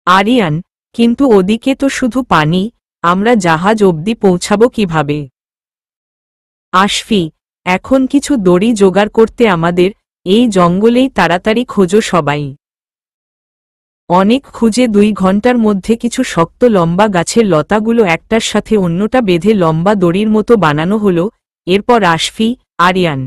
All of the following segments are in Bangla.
আরিয়ান, কিন্তু ওদিকে তো শুধু পানি, আমরা জাহাজ অবধি পৌঁছাবো কিভাবে? আশফি, এখন কিছু দড়ি জোগাড় করতে আমাদের, এই জঙ্গলেই তাড়াতাড়ি খোঁজো সবাই। অনেক খুঁজে 2 ঘন্টার মধ্যে কিছু শক্ত লম্বা গাছের লতাগুলো একটার সাথে অন্যটা বেঁধে লম্বা দড়ির মতো বানানো হলো। এরপর আশফি, আরিয়ান,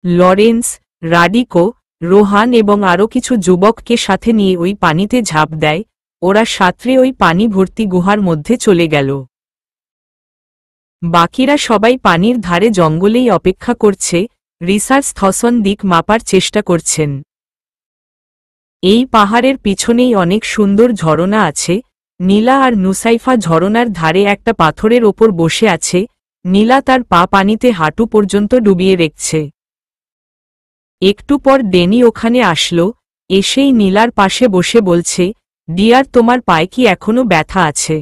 লরেন্স, রাডিকো, রোহান এবং আরও কিছু যুবককে সাথে নিয়ে ওই পানিতে ঝাঁপ দেয়। ওরা সাঁতরে ওই পানি ভর্তি গুহার মধ্যে চলে গেল। বাকিরা সবাই পানির ধারে জঙ্গলেই অপেক্ষা করছে। রিসার্চ থসন দিক মাপার চেষ্টা করছেন। এই পাহাড়ের পিছনেই অনেক সুন্দর ঝরনা আছে। নীলা আর নুসাইফা ঝরনার ধারে একটা পাথরের ওপর বসে আছে। নীলা তার পা পানিতে হাঁটু পর্যন্ত ডুবিয়ে রেখেছে। একটু পর ডেনি ওখানে আসলো। এসেই নীলার পাশে বসে বলছে, ডিয়ার, তোমার পায়ে কি এখনো ব্যথা আছে?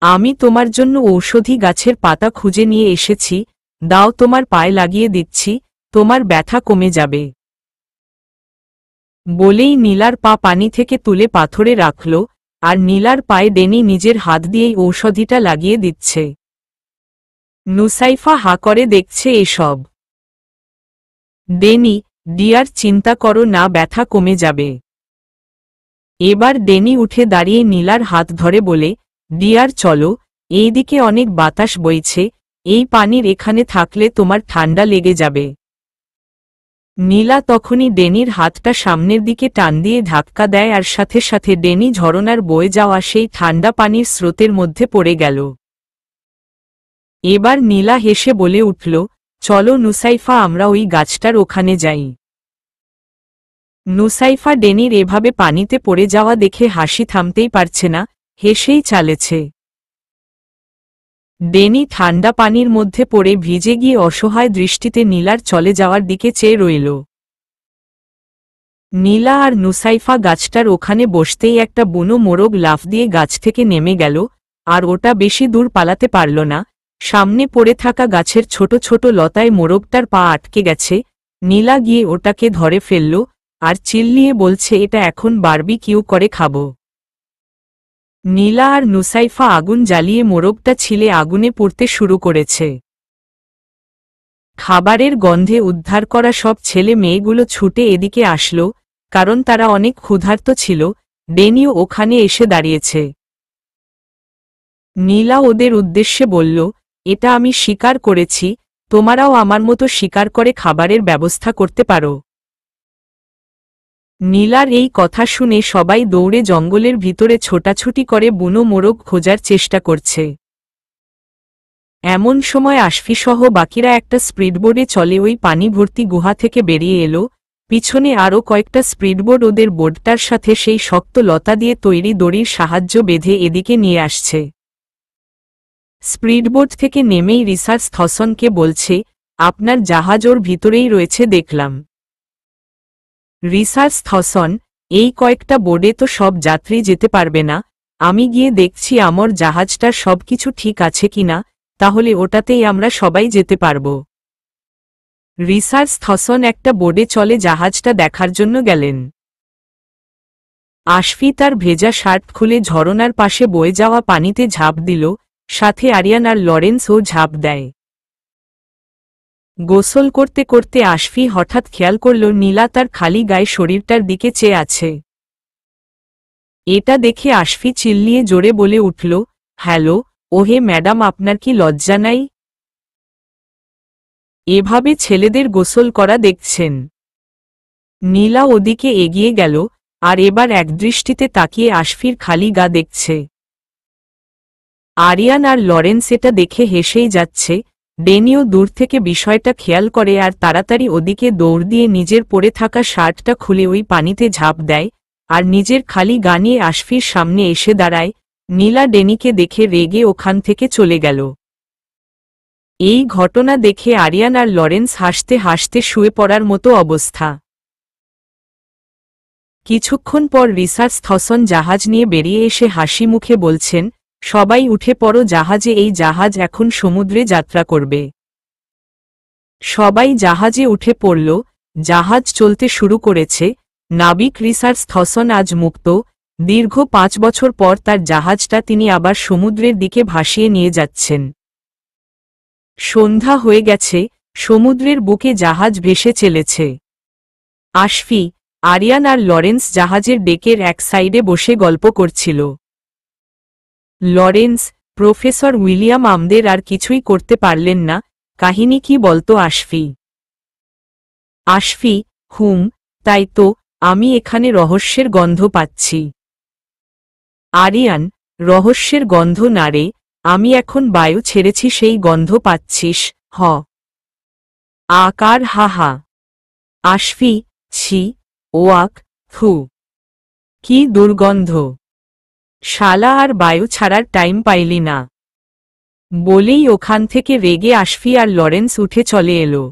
আমি তোমার জন্য ঔষধি গাছের পাতা খুঁজে নিয়ে এসেছি, দাও, তোমার পায়ে লাগিয়ে দিচ্ছি, তোমার ব্যথা কমে যাবে। বলেই নীলার পা পানি থেকে তুলে পাথরে রাখল, আর নীলার পায়ে ডেনি নিজের হাত দিয়েই ঔষধিটা লাগিয়ে দিচ্ছে। নুসাইফা হাঁ করে দেখছে এসব। ডেনি, ডিয়ার, চিন্তা করো না, ব্যথা কমে যাবে। এবার ডেনি উঠে দাঁড়িয়ে নীলার হাত ধরে বলে, ডিয়ার চলো, এইদিকে অনেক বাতাস বইছে, এই পানির এখানে থাকলে তোমার ঠান্ডা লেগে যাবে। নীলা তখনই ডেনির হাতটা সামনের দিকে টান দিয়ে ধাক্কা দেয়, আর সাথে সাথে ডেনি ঝরনার বয়ে যাওয়া সেই ঠান্ডা পানির স্রোতের মধ্যে পড়ে গেল। এবার নীলা হেসে বলে উঠল, চলো নুসাইফা, আমরা ওই গাছটার ওখানে যাই। নুসাইফা ডেনির এভাবে পানিতে পড়ে যাওয়া দেখে হাসি থামতেই পারছে না, হেসেই চালেছে। ডেনি ঠান্ডা পানির মধ্যে পড়ে ভিজে গিয়ে অসহায় দৃষ্টিতে নীলার চলে যাওয়ার দিকে চেয়ে রইল। নীলা আর নুসাইফা গাছটার ওখানে বসতেই একটা বুনো মোরগ লাফ দিয়ে গাছ থেকে নেমে গেল, আর ওটা বেশি দূর পালাতে পারল না। সামনে পড়ে থাকা গাছের ছোট ছোট লতায় মোরগটার পা আটকে গেছে। নীলা গিয়ে ওটাকে ধরে ফেলল, আর চিল্লিয়ে বলছে, এটা এখন বারবিকিউ করে খাবো। নীলা আর নুসাইফা আগুন জ্বালিয়ে মোরগটা ছিলে আগুনে পুড়তে শুরু করেছে। খাবারের গন্ধে উদ্ধার করা সব ছেলে মেয়েগুলো ছুটে এদিকে আসলো, কারণ তারা অনেক ক্ষুধার্ত ছিল। ডেনিও ওখানে এসে দাঁড়িয়েছে। নীলা ওদের উদ্দেশ্যে বলল, এটা আমি শিকার করেছি, তোমরাও আমার মতো শিকার করে খাবারের ব্যবস্থা করতে পারো। নীলার এই কথা শুনে সবাই দৌড়ে জঙ্গলের ভিতরে ছোটাছুটি করে বুনো মোরগ খোঁজার চেষ্টা করছে। এমন সময় আশফিসহ বাকিরা একটা স্পিডবোর্ডে চলে ওই পানি ভর্তি গুহা থেকে বেরিয়ে এলো। পিছনে আরও কয়েকটা স্পিডবোর্ড ওদের বোর্ডটার সাথে সেই শক্ত লতা দিয়ে তৈরি দড়ির সাহায্য বেঁধে এদিকে নিয়ে আসছে। স্পিডবোট থেকে নেমেই রিসার্চ থসনকে বলছে, আপনার জাহাজ ওর ভিতরেই রয়েছে দেখলাম। রিসার্চ থসন, এই কয়েকটা বোর্ডে তো সব যাত্রী যেতে পারবে না, আমি গিয়ে দেখছি আমার জাহাজটার সবকিছু ঠিক আছে কিনা, তাহলে ওটাতেই আমরা সবাই যেতে পারব। রিসার্চ থসন একটা বোর্ডে চলে জাহাজটা দেখার জন্য গেলেন। আশফি তার ভেজা শার্ট খুলে ঝরনার পাশে বয়ে যাওয়া পানিতে ঝাঁপ দিল, সাথে আরিয়ান আর লরেন্সও ঝাঁপ দেয়। গোসল করতে করতে আশফি হঠাৎ খেয়াল করল নীলা তার খালি গায়ে শরীরটার দিকে চেয়ে আছে। এটা দেখে আশফি চিল্লিয়ে জোরে বলে উঠল, হ্যালো, ওহে ম্যাডাম, আপনার কি লজ্জা নাই? এভাবে ছেলেদের গোসল করা দেখছেন? নীলা ওদিকে এগিয়ে গেল, আর এবার একদৃষ্টিতে তাকিয়ে আশফির খালি গা দেখছে। আরিয়ান আর লরেন্স এটা দেখে হেসেই যাচ্ছে। ডেনিও দূর থেকে বিষয়টা খেয়াল করে আর তাড়াতাড়ি ওদিকে দৌড় দিয়ে নিজের পরে থাকা শার্টটা খুলে ওই পানিতে ঝাঁপ দেয়, আর নিজের খালি গা নিয়ে আশফির সামনে এসে দাঁড়ায়। নীলা ডেনিকে দেখে রেগে ওখান থেকে চলে গেল। এই ঘটনা দেখে আরিয়ান আর লরেন্স হাসতে হাসতে শুয়ে পড়ার মতো অবস্থা। কিছুক্ষণ পর রিসার্চ থসন জাহাজ নিয়ে বেরিয়ে এসে হাসি মুখে বলছেন, সবাই উঠে পড়ো জাহাজে, এই জাহাজ এখন সমুদ্রে যাত্রা করবে। সবাই জাহাজে উঠে পড়ল। জাহাজ চলতে শুরু করেছে। নাবিক রিসার্চ থসন আজ মুক্ত। দীর্ঘ 5 বছর পর তার জাহাজটা তিনি আবার সমুদ্রের দিকে ভাসিয়ে নিয়ে যাচ্ছেন। সন্ধ্যা হয়ে গেছে, সমুদ্রের বুকে জাহাজ ভেসে চলেছে। আশফি, আরিয়ান আর লরেন্স জাহাজের ডেকের এক সাইডে বসে গল্প করছিল। লরেন্স, প্রফেসর উইলিয়াম আমাদের আর কিছুই করতে পারলেন না, কাহিনী কি বলতো আশফি? আশফি, তাই তো, আমি এখানে রহস্যের গন্ধ পাচ্ছি। আরিয়ান, রহস্যের গন্ধ না রে, আমি এখন বায়ু ছেড়েছি সেই গন্ধ পাচ্ছিস। আকার হাহা। আশফি, ছি, ওয়াক, থু, কি দুর্গন্ধ। শালা আর বায়ু ছাড়ার টাইম পাইলি না। বলেই ওখান থেকে রেগে আশফি আর লরেন্স উঠে চলে এলো।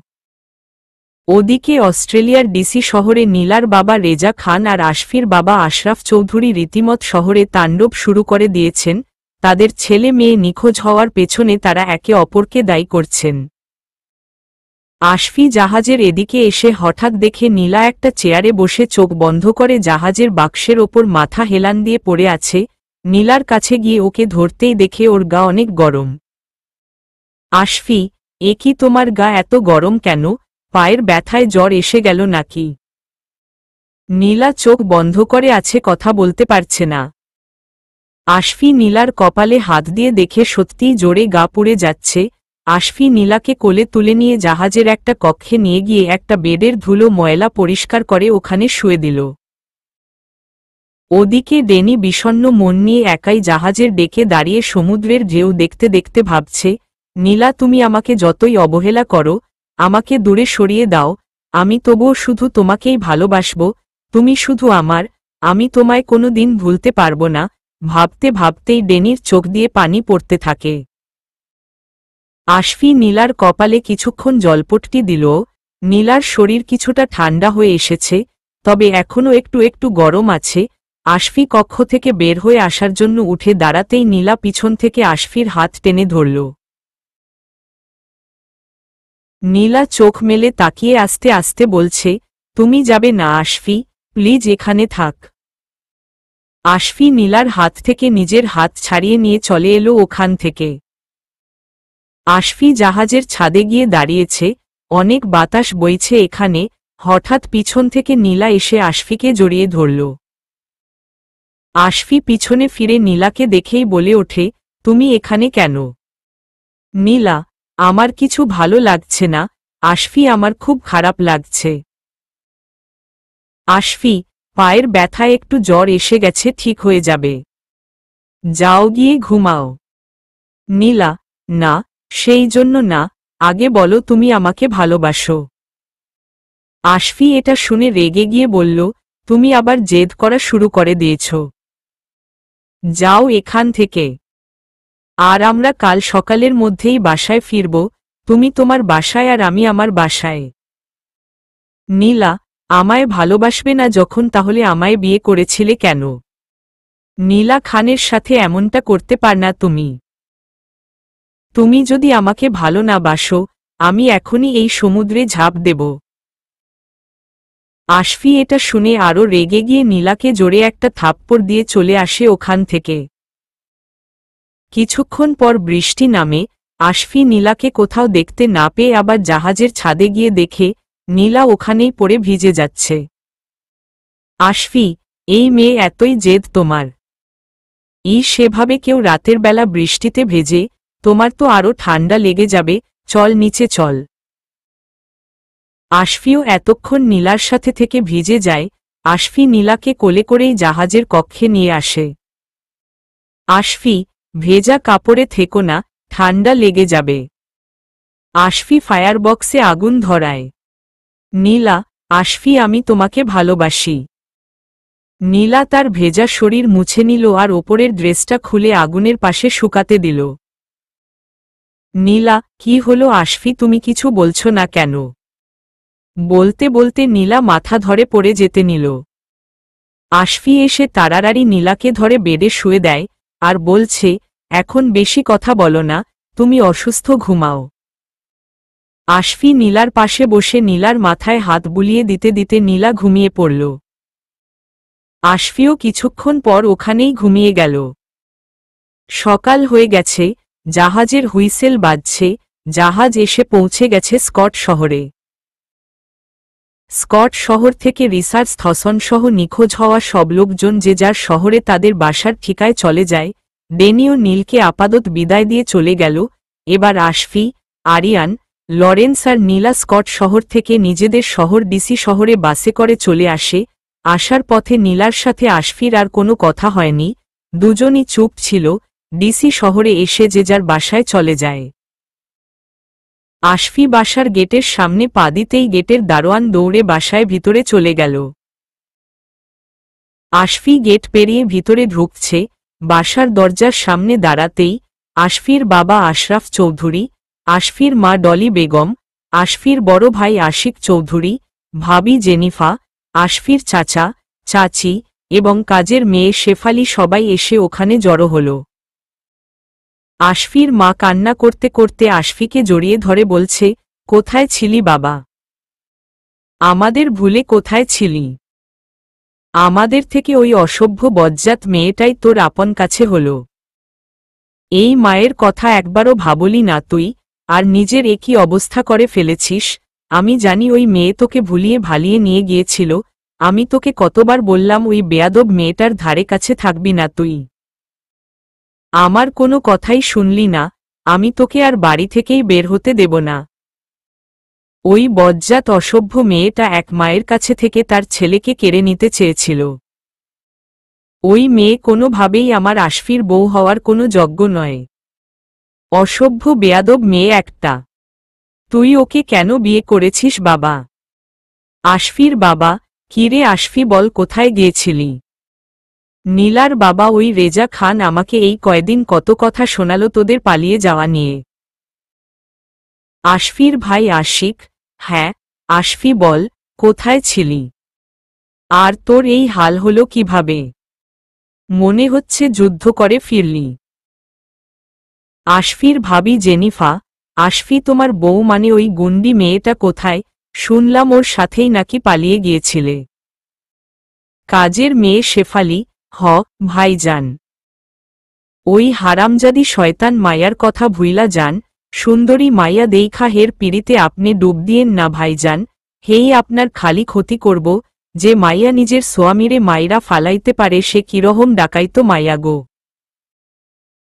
ওদিকে অস্ট্রেলিয়ার ডিসি শহরে নীলার বাবা রেজা খান আর আশফির বাবা আশরাফ চৌধুরী রীতিমত শহরে তাণ্ডব শুরু করে দিয়েছেন। তাদের ছেলে মেয়ে নিখোঁজ হওয়ার পেছনে তারা একে অপরকে দায়ী করছেন। আশফি জাহাজের এদিকে এসে হঠাৎ দেখে নীলা একটা চেয়ারে বসে চোখ বন্ধ করে জাহাজের বাক্সের ওপর মাথা হেলান দিয়ে পড়ে আছে। নীলার কাছে গিয়ে ওকে ধরতেই দেখে ওর গা অনেক গরম। আশফি, এ কি তোমার গা এত গরম কেন? পায়ের ব্যথায় জ্বর এসে গেল নাকি? নীলা চোখ বন্ধ করে আছে, কথা বলতে পারছে না। আশফি নীলার কপালে হাত দিয়ে দেখে সত্যিই জোরে গা পুড়ে যাচ্ছে। আশফি নীলাকে কোলে তুলে নিয়ে জাহাজের একটা কক্ষে নিয়ে গিয়ে একটা বেডের ধুলো ময়লা পরিষ্কার করে ওখানে শুয়ে দিল। ওদিকে ডেনি বিষণ্ণ মন নিয়ে একাই জাহাজের ডেকে দাঁড়িয়ে সমুদ্রের ঢেউ দেখতে দেখতে ভাবছে, নীলা তুমি আমাকে যতই অবহেলা করো, আমাকে দূরে সরিয়ে দাও, আমি তবুও শুধু তোমাকেই ভালোবাসব, তুমি শুধু আমার, আমি তোমায় কোনো দিন ভুলতে পারব না। ভাবতে ভাবতেই ডেনির চোখ দিয়ে পানি পড়তে থাকে। আশফি নীলার কপালে কিছুক্ষণ জলপট্টি দিল। নীলার শরীর কিছুটা ঠান্ডা হয়ে এসেছে, তবে এখনও একটু একটু গরম আছে। আশফি কক্ষ থেকে বের হয়ে আসার জন্য উঠে দাঁড়াতেই নীলা পিছন থেকে আশফির হাত টেনে ধরল। নীলা চোখ মেলে তাকিয়ে আস্তে আস্তে বলছে, তুমি যাবে না আশফি, প্লিজ এখানে থাক। আশফি নীলার হাত থেকে নিজের হাত ছাড়িয়ে নিয়ে চলে এলো ওখান থেকে। আশফি জাহাজের ছাদে গিয়ে দাঁড়িয়েছে, অনেক বাতাস বইছে এখানে। হঠাৎ পিছন থেকে নীলা এসে আশফিকে জড়িয়ে ধরল। আশফি পিছনে ফিরে নীলাকে দেখেই বলে ওঠে, তুমি এখানে কেন? নীলা, আমার কিছু ভালো লাগছে না আশফি, আমার খুব খারাপ লাগছে। আশফি, পায়ের ব্যথায় একটু জ্বর এসে গেছে, ঠিক হয়ে যাবে, যাও গিয়ে ঘুমাও। নীলা, না, সেই জন্য না, আগে বলো তুমি আমাকে ভালোবাসো। আশফি এটা শুনে রেগে গিয়ে বলল, তুমি আবার জেদ করা শুরু করে দিয়েছ, যাও এখান থেকে। আর আমরা কাল সকালের মধ্যেই বাসায় ফিরব, তুমি তোমার বাসায় আর আমি আমার বাসায়। নীলা, আমায় ভালোবাসবে না যখন তাহলে আমায় বিয়ে করেছিলে কেন? নীলা খানের সাথে এমনটা করতে পার না তুমি। তুমি যদি আমাকে ভালো না বাসো, আমি এখনই এই সমুদ্রে ঝাঁপ দেব। আশফি এটা শুনে আরো রেগে গিয়ে নীলাকে জোরে একটা থাপ্পড় দিয়ে চলে আসে ওখান থেকে। কিছুক্ষণ পর বৃষ্টি নামে। আশফি নীলাকে কোথাও দেখতে না পেয়ে আবার জাহাজের ছাদে গিয়ে দেখে নীলা ওখানেই পড়ে ভিজে যাচ্ছে। আশফি, এই মেয়ে এতই জেদ তোমার? সেভাবে কেউ রাতের বেলা বৃষ্টিতে ভেজে, তোমার তো আরো ঠান্ডা লেগে যাবে, চল নিচে চল। আশফিও এতক্ষণ নীলার সাথে থেকে ভিজে যায়। আশফি নীলাকে কোলে করেই জাহাজের কক্ষে নিয়ে আসে। আশফি, ভেজা কাপড়ে থেকো না, ঠান্ডা লেগে যাবে। আশফি ফায়ারবক্সে আগুন ধরায়। নীলা, আশফি আমি তোমাকে ভালোবাসি। নীলা তার ভেজা শরীর মুছে নিল আর ওপরের ড্রেসটা খুলে আগুনের পাশে শুকাতে দিল। নীলা, কি হলো আশফি, তুমি কিছু বলছো না কেন? বলতে বলতে নীলা মাথা ধরে পড়ে যেতে নিল। আশফি এসে তাড়াতাড়ি নীলাকে ধরে বেডে শুয়ে দেয় আর বলছে, এখন বেশি কথা বলো না, তুমি অসুস্থ, ঘুমাও। আশফি নীলার পাশে বসে নীলার মাথায় হাত বুলিয়ে দিতে দিতে নীলা ঘুমিয়ে পড়ল। আশফিও কিছুক্ষণ পর ওখানেই ঘুমিয়ে গেল। সকাল হয়ে গেছে, জাহাজের হুইসেল বাজছে, জাহাজ এসে পৌঁছে গেছে স্কট শহরে। স্কট শহর থেকে রিসার্চ থসন সহ নিখোঁজ হওয়া সব লোকজন যে যার শহরে তাদের বাসার ঠিকায় চলে যায়। ডেনি ও নীলকে আপাতত বিদায় দিয়ে চলে গেল। এবার আশফি, আরিয়ান, লরেন্স আর নীলা স্কট শহর থেকে নিজেদের শহর ডিসি শহরে বাসে করে চলে আসে। আসার পথে নীলার সাথে আশফির আর কোনো কথা হয়নি, দুজনই চুপ ছিল। ডিসি শহরে এসে যে যার বাসায় চলে যায়। আশফি বাসার গেটের সামনে পা দিতেই গেটের দারোয়ান দৌড়ে বাসায় ভিতরে চলে গেল। আশফি গেট পেরিয়ে ভিতরে ঢুকছে, বাসার দরজার সামনে দাঁড়াতেই আশফির বাবা আশরাফ চৌধুরী, আশফির মা ডলি বেগম, আশফির বড় ভাই আশিক চৌধুরী, ভাবি জেনিফা, আশফির চাচা, চাচি এবং কাজের মেয়ে শেফালি সবাই এসে ওখানে জড়ো হল। আশফির মা কান্না করতে করতে আশফিকে জড়িয়ে ধরে বলছে, কোথায় ছিলি বাবা? আমাদের ভুলে কোথায় ছিলি? আমাদের থেকে ওই অসভ্য বজ্জাত মেয়েটাই তোর আপন কাছে হল। এই মায়ের কথা একবারও ভাবলি না তুই? আর নিজের একই অবস্থা করে ফেলেছিস। আমি জানি ওই মেয়ে তোকে ভুলিয়ে ভালিয়ে নিয়ে গিয়েছিল। আমি তোকে কতবার বললাম ওই বেয়াদব মেয়েটার ধারে কাছে থাকবি না তুই। আমার কোনো কথাই শুনলি না। আমি তোকে আর বাড়ি থেকেই বের হতে দেব না। ওই বজ্জাত অসভ্য মেয়েটা এক মায়ের কাছে থেকে তার ছেলেকে কেড়ে নিতে চেয়েছিল। ওই মেয়ে কোনোভাবেই আমার আশফির বউ হওয়ার কোনো যোগ্য নয়। অসভ্য বেয়াদব মেয়ে একটা। তুই ওকে কেন বিয়ে করেছিস বাবা? আশফির বাবা, কিরে আশফি বল কোথায় গিয়েছিলি? নীলার বাবা ওই রেজা খান আমাকে এই কয়দিন কত কথা শোনালো তোদের পালিয়ে যাওয়া নিয়ে। আশফির ভাই আশিক, হ্যাঁ আশফি বল, কোথায় ছিলি? আর তোর এই হাল হলো কিভাবে? মনে হচ্ছে যুদ্ধ করে ফিরলি। আশফির ভাবি জেনিফা, আশফি তোমার বউ মানে ওই গুন্ডি মেয়েটা কোথায়? শুনলাম ওর সাথেই নাকি পালিয়ে গিয়েছিলে। কাজের মেয়ে শেফালি, হ ভাইজান। ওই হারামজাদি শয়তান মায়ার কথা ভুইলা যান। সুন্দরী মাইয়া দেইখা হের পিড়িতে আপনি ডুব দিয়েন না ভাইজান। হেই আপনার খালি ক্ষতি করব। যে মাইয়া নিজের সোয়ামীরে মাইরা ফালাইতে পারে সে কিরহম ডাকাইতো মাইয়া গো।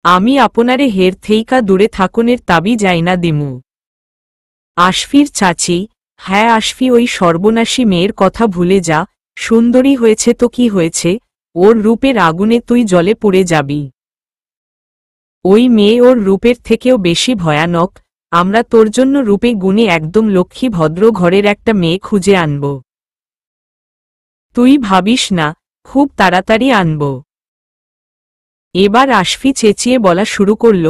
আমি আপনারে হের থেইকা দূরে থাকুনের তাবি যাই না দিমু। আশফির চাচি, হ্যাঁ আশফি ওই সর্বনাশী মেয়ের কথা ভুলে যা। সুন্দরী হয়েছে তো কি হয়েছে, ওর রূপের আগুনে তুই জলে পুড়ে যাবি। ওই মেয়ে ওর রূপের থেকেও বেশি ভয়ানক। আমরা তোর জন্য রূপে গুণে একদম লক্ষ্মী ভদ্র ঘরের একটা মেয়ে খুঁজে আনব। তুই ভাবিস না, খুব তাড়াতাড়ি আনব। এবার আশফি চেঁচিয়ে বলা শুরু করল,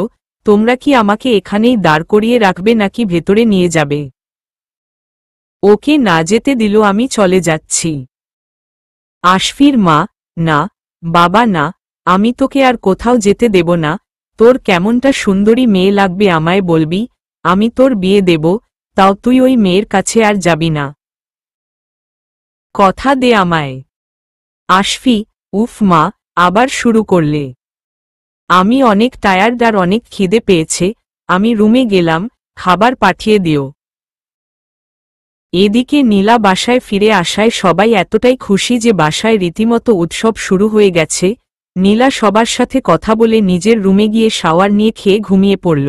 তোমরা কি আমাকে এখানেই দাঁড় করিয়ে রাখবে নাকি ভেতরে নিয়ে যাবে? ওকে না যেতে দিল আমি চলে যাচ্ছি। আশফির মা, না বাবা না, আমি তোকে আর কোথাও যেতে দেব না। তোর কেমনটা সুন্দরী মেয়ে লাগবে আমায় বলবি, আমি তোর বিয়ে দেব, তাও তুই ওই মেয়ের কাছে আর যাবি না। কথা দে আমায়। আশফি, উফ মা, আবার শুরু করলে। আমি অনেক টায়ার্ড আর অনেক খিদে পেয়েছে, আমি রুমে গেলাম, খাবার পাঠিয়ে দিও। এদিকে নীলা বাসায় ফিরে আসায় সবাই এতটাই খুশি যে বাসায় রীতিমতো উৎসব শুরু হয়ে গেছে। নীলা সবার সাথে কথা বলে নিজের রুমে গিয়ে শাওয়ার নিয়ে খেয়ে ঘুমিয়ে পড়ল।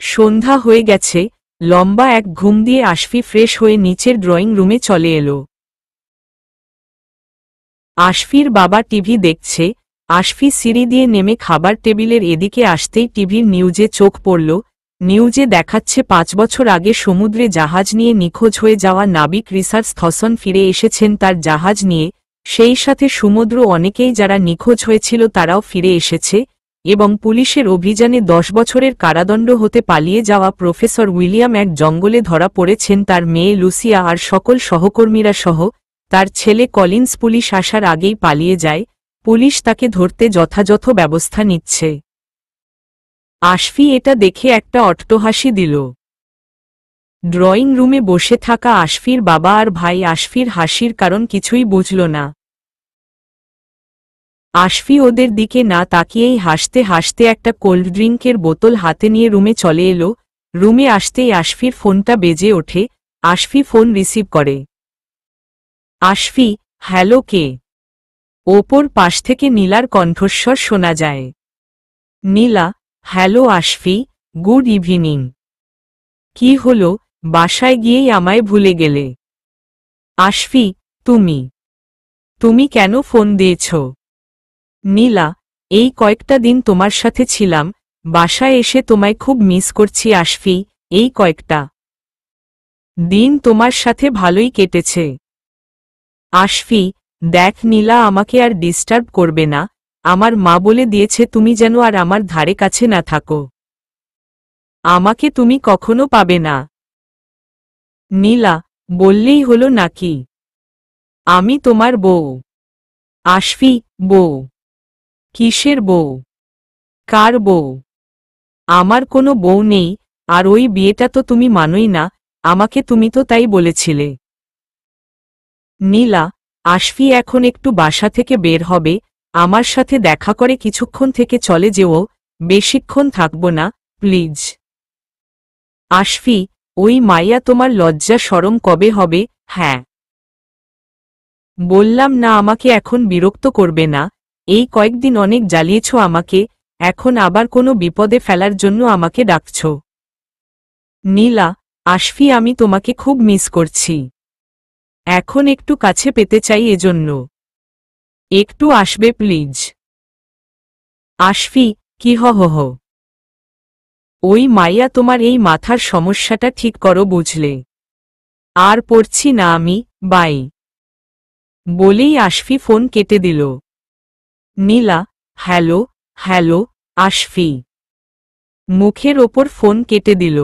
সন্ধ্যা হয়ে গেছে, লম্বা এক ঘুম দিয়ে আশফি ফ্রেশ হয়ে নিচের ড্রয়িং রুমে চলে এলো। আশফির বাবা টিভি দেখছে। আশফি সিঁড়ি দিয়ে নেমে খাবার টেবিলের এদিকে আসতেই টিভির নিউজে চোখ পড়ল। নিউজে দেখাচ্ছে 5 বছর আগে সমুদ্রে জাহাজ নিয়ে নিখোঁজ হয়ে যাওয়া নাবিক রিসার্চ থসন ফিরে এসেছেন তার জাহাজ নিয়ে। সেই সাথে সমুদ্র অনেকেই যারা নিখোঁজ হয়েছিল তারাও ফিরে এসেছে এবং পুলিশের অভিযানে 10 বছরের কারাদণ্ড হতে পালিয়ে যাওয়া প্রফেসর উইলিয়াম এক জঙ্গলে ধরা পড়েছেন তার মেয়ে লুসিয়া আর সকল সহকর্মীরা সহ। তার ছেলে কলিন্স পুলিশ আসার আগেই পালিয়ে যায়। পুলিশ তাকে ধরতে যথাযথ ব্যবস্থা নিচ্ছে। আশফি এটা দেখে একটা অট্টহাসি দিল। ড্রয়িং রুমে বসে থাকা আশফির বাবা আর ভাই আশফির হাসির কারণ কিছুই বুঝল না। আশফি ওদের দিকে না তাকিয়েই হাসতে হাসতে একটা কোল্ড ড্রিঙ্কের বোতল হাতে নিয়ে রুমে চলে এলো। রুমে আসতেই আশফির ফোনটা বেজে ওঠে। আশফি ফোন রিসিভ করে। আশফি, হ্যালো, কে? ওপর পাশ থেকে নীলার কণ্ঠস্বর শোনা যায়। নীলা, হ্যালো আশফি, গুড ইভিনিং। কি হলো, বাসায় গিয়েই আমায় ভুলে গেলে? আশফি, তুমি কেন ফোন দিয়েছ? নীলা, এই কয়েকটা দিন তোমার সাথে ছিলাম, বাসায় এসে তোমায় খুব মিস করছি আশফি। এই কয়েকটা দিন তোমার সাথে ভালোই কেটেছে। আশফি, দেখ নীলা, আমাকে আর ডিস্টার্ব করবে না। আমার মা বলে দিয়েছে তুমি যেন আর আমার ধারে কাছে না থাকো। আমাকে তুমি কখনো পাবে না। নীলা, বললেই হলো নাকি? আমি তোমার বউ। আশফি, বউ? কিসের বউ? কার বউ? আমার কোনো বউ নেই, আর ওই বিয়েটা তো তুমি মানোই না। আমাকে তুমি তো তাই বলেছিলে। নীলা, আশফি এখন একটু বাসা থেকে বের হবে, আমার সাথে দেখা করে কিছুক্ষণ থেকে চলে যেও। বেশিক্ষণ থাকব না, প্লিজ। আশফি, ওই মাইয়া তোমার লজ্জা শরম কবে হবে? হ্যাঁ, বললাম না আমাকে এখন বিরক্ত করবে না। এই কয়েকদিন অনেক জ্বালিয়েছ আমাকে, এখন আবার কোনো বিপদে ফেলার জন্য আমাকে ডাকছ। নীলা, আশফি, আমি তোমাকে খুব মিস করছি। এখন একটু কাছে পেতে চাই, এজন্য একটু আসবে প্লিজ। আশফি, কি হ হ হ? ওই মাইয়া তোমার এই মাথার সমস্যাটা ঠিক করো, বুঝলে? আর পড়ছি না আমি, বাই। বলেই আশফি ফোন কেটে দিল। নীলা, হ্যালো, হ্যালো আশফি। মুখের ওপর ফোন কেটে দিল।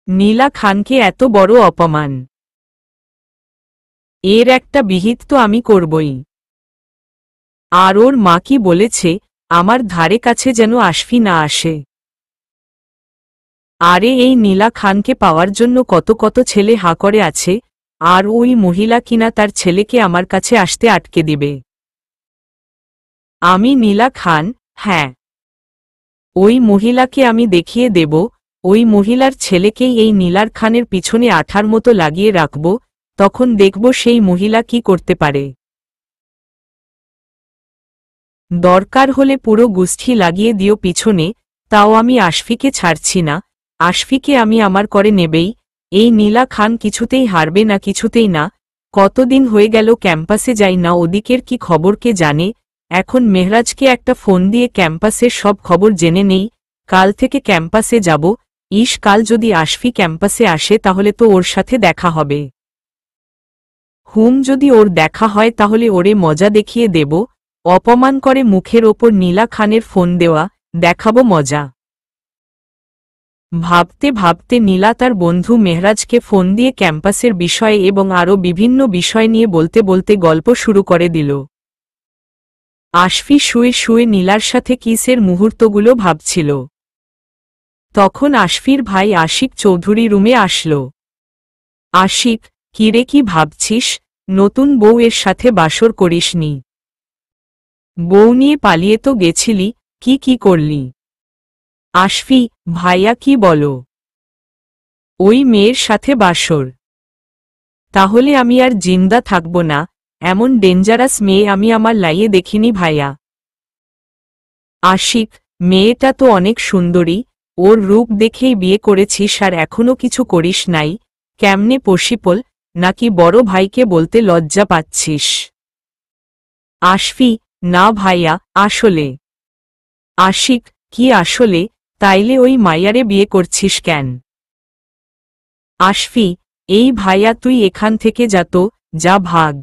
নীলা খানকে এত বড় অপমান, এর একটা বিহিত তো আমি করবই। আর ওর মা কি বলেছে? আমার ধারে কাছে যেন আশফি না আসে। আরে এই নীলা খানকে পাওয়ার জন্য কত কত ছেলে হা করে আছে, আর ওই মহিলা কিনা তার ছেলেকে আমার কাছে আসতে আটকে দিবে। আমি নীলা খান, হ্যাঁ, ওই মহিলাকে আমি দেখিয়ে দেব। ওই মহিলার ছেলেকেই এই নীলার খানের পিছনে আঠার মতো লাগিয়ে রাখব, তখন দেখব সেই মহিলা কি করতে পারে। দরকার হলে পুরো গোষ্ঠী লাগিয়ে দিও পিছনে, তাও আমি আশফিকে ছাড়ছি না। আশফিকে আমি আমার করে নেবেই। এই নীলা খান কিছুতেই হারবে না, কিছুতেই না। কতদিন হয়ে গেল ক্যাম্পাসে যাই না, ওদিকের কি খবর কে জানে। এখন মেহরাজকে একটা ফোন দিয়ে ক্যাম্পাসের সব খবর জেনে নেই। কাল থেকে ক্যাম্পাসে যাব। কাল যদি আশফি ক্যাম্পাসে আসে তাহলে তো ওর সাথে দেখা হবে। যদি ওর দেখা হয় তাহলে ওরে মজা দেখিয়ে দেব। অপমান করে মুখের ওপর নীলা খানের ফোন দেওয়া, দেখাবো মজা। ভাবতে ভাবতে নীলা তার বন্ধু মেহরাজকে ফোন দিয়ে ক্যাম্পাসের বিষয়ে এবং আরও বিভিন্ন বিষয় নিয়ে বলতে বলতে গল্প শুরু করে দিল। আশফি শুয়ে শুয়ে নীলার সাথে কিসের মুহূর্তগুলো ভাবছিল। তখন আশফির ভাই আশিক চৌধুরী রুমে আসল। আশিক, কিরে, কি ভাবছিস? নতুন বউ এর সাথে বাসর করিসনি? বউ নিয়ে পালিয়ে তো গেছিলি, কি করলি? আশফি, ভাইয়া কি বলো? ওই মেয়ের সাথে বাসর? তাহলে আমি আর জিন্দা থাকব না। এমন ডেঞ্জারাস মেয়ে আমি আমার লাইয়ে দেখিনি ভাইয়া। আশিক, মেয়েটা তো অনেক সুন্দরী, ওর রূপ দেখেই বিয়ে করেছিস আর এখনো কিছু করিস নাই? কেমনে পসিবল? নাকি বড় ভাইকে বলতে লজ্জা পাচ্ছিস? আশফি, না ভাইয়া, আসলে। আশিক, কি আসলে? তাইলে ওই মাইয়ারে বিয়ে করছিস কেন? আশফি, এই ভাইয়া তুই এখান থেকে যা তো, যা, ভাগ।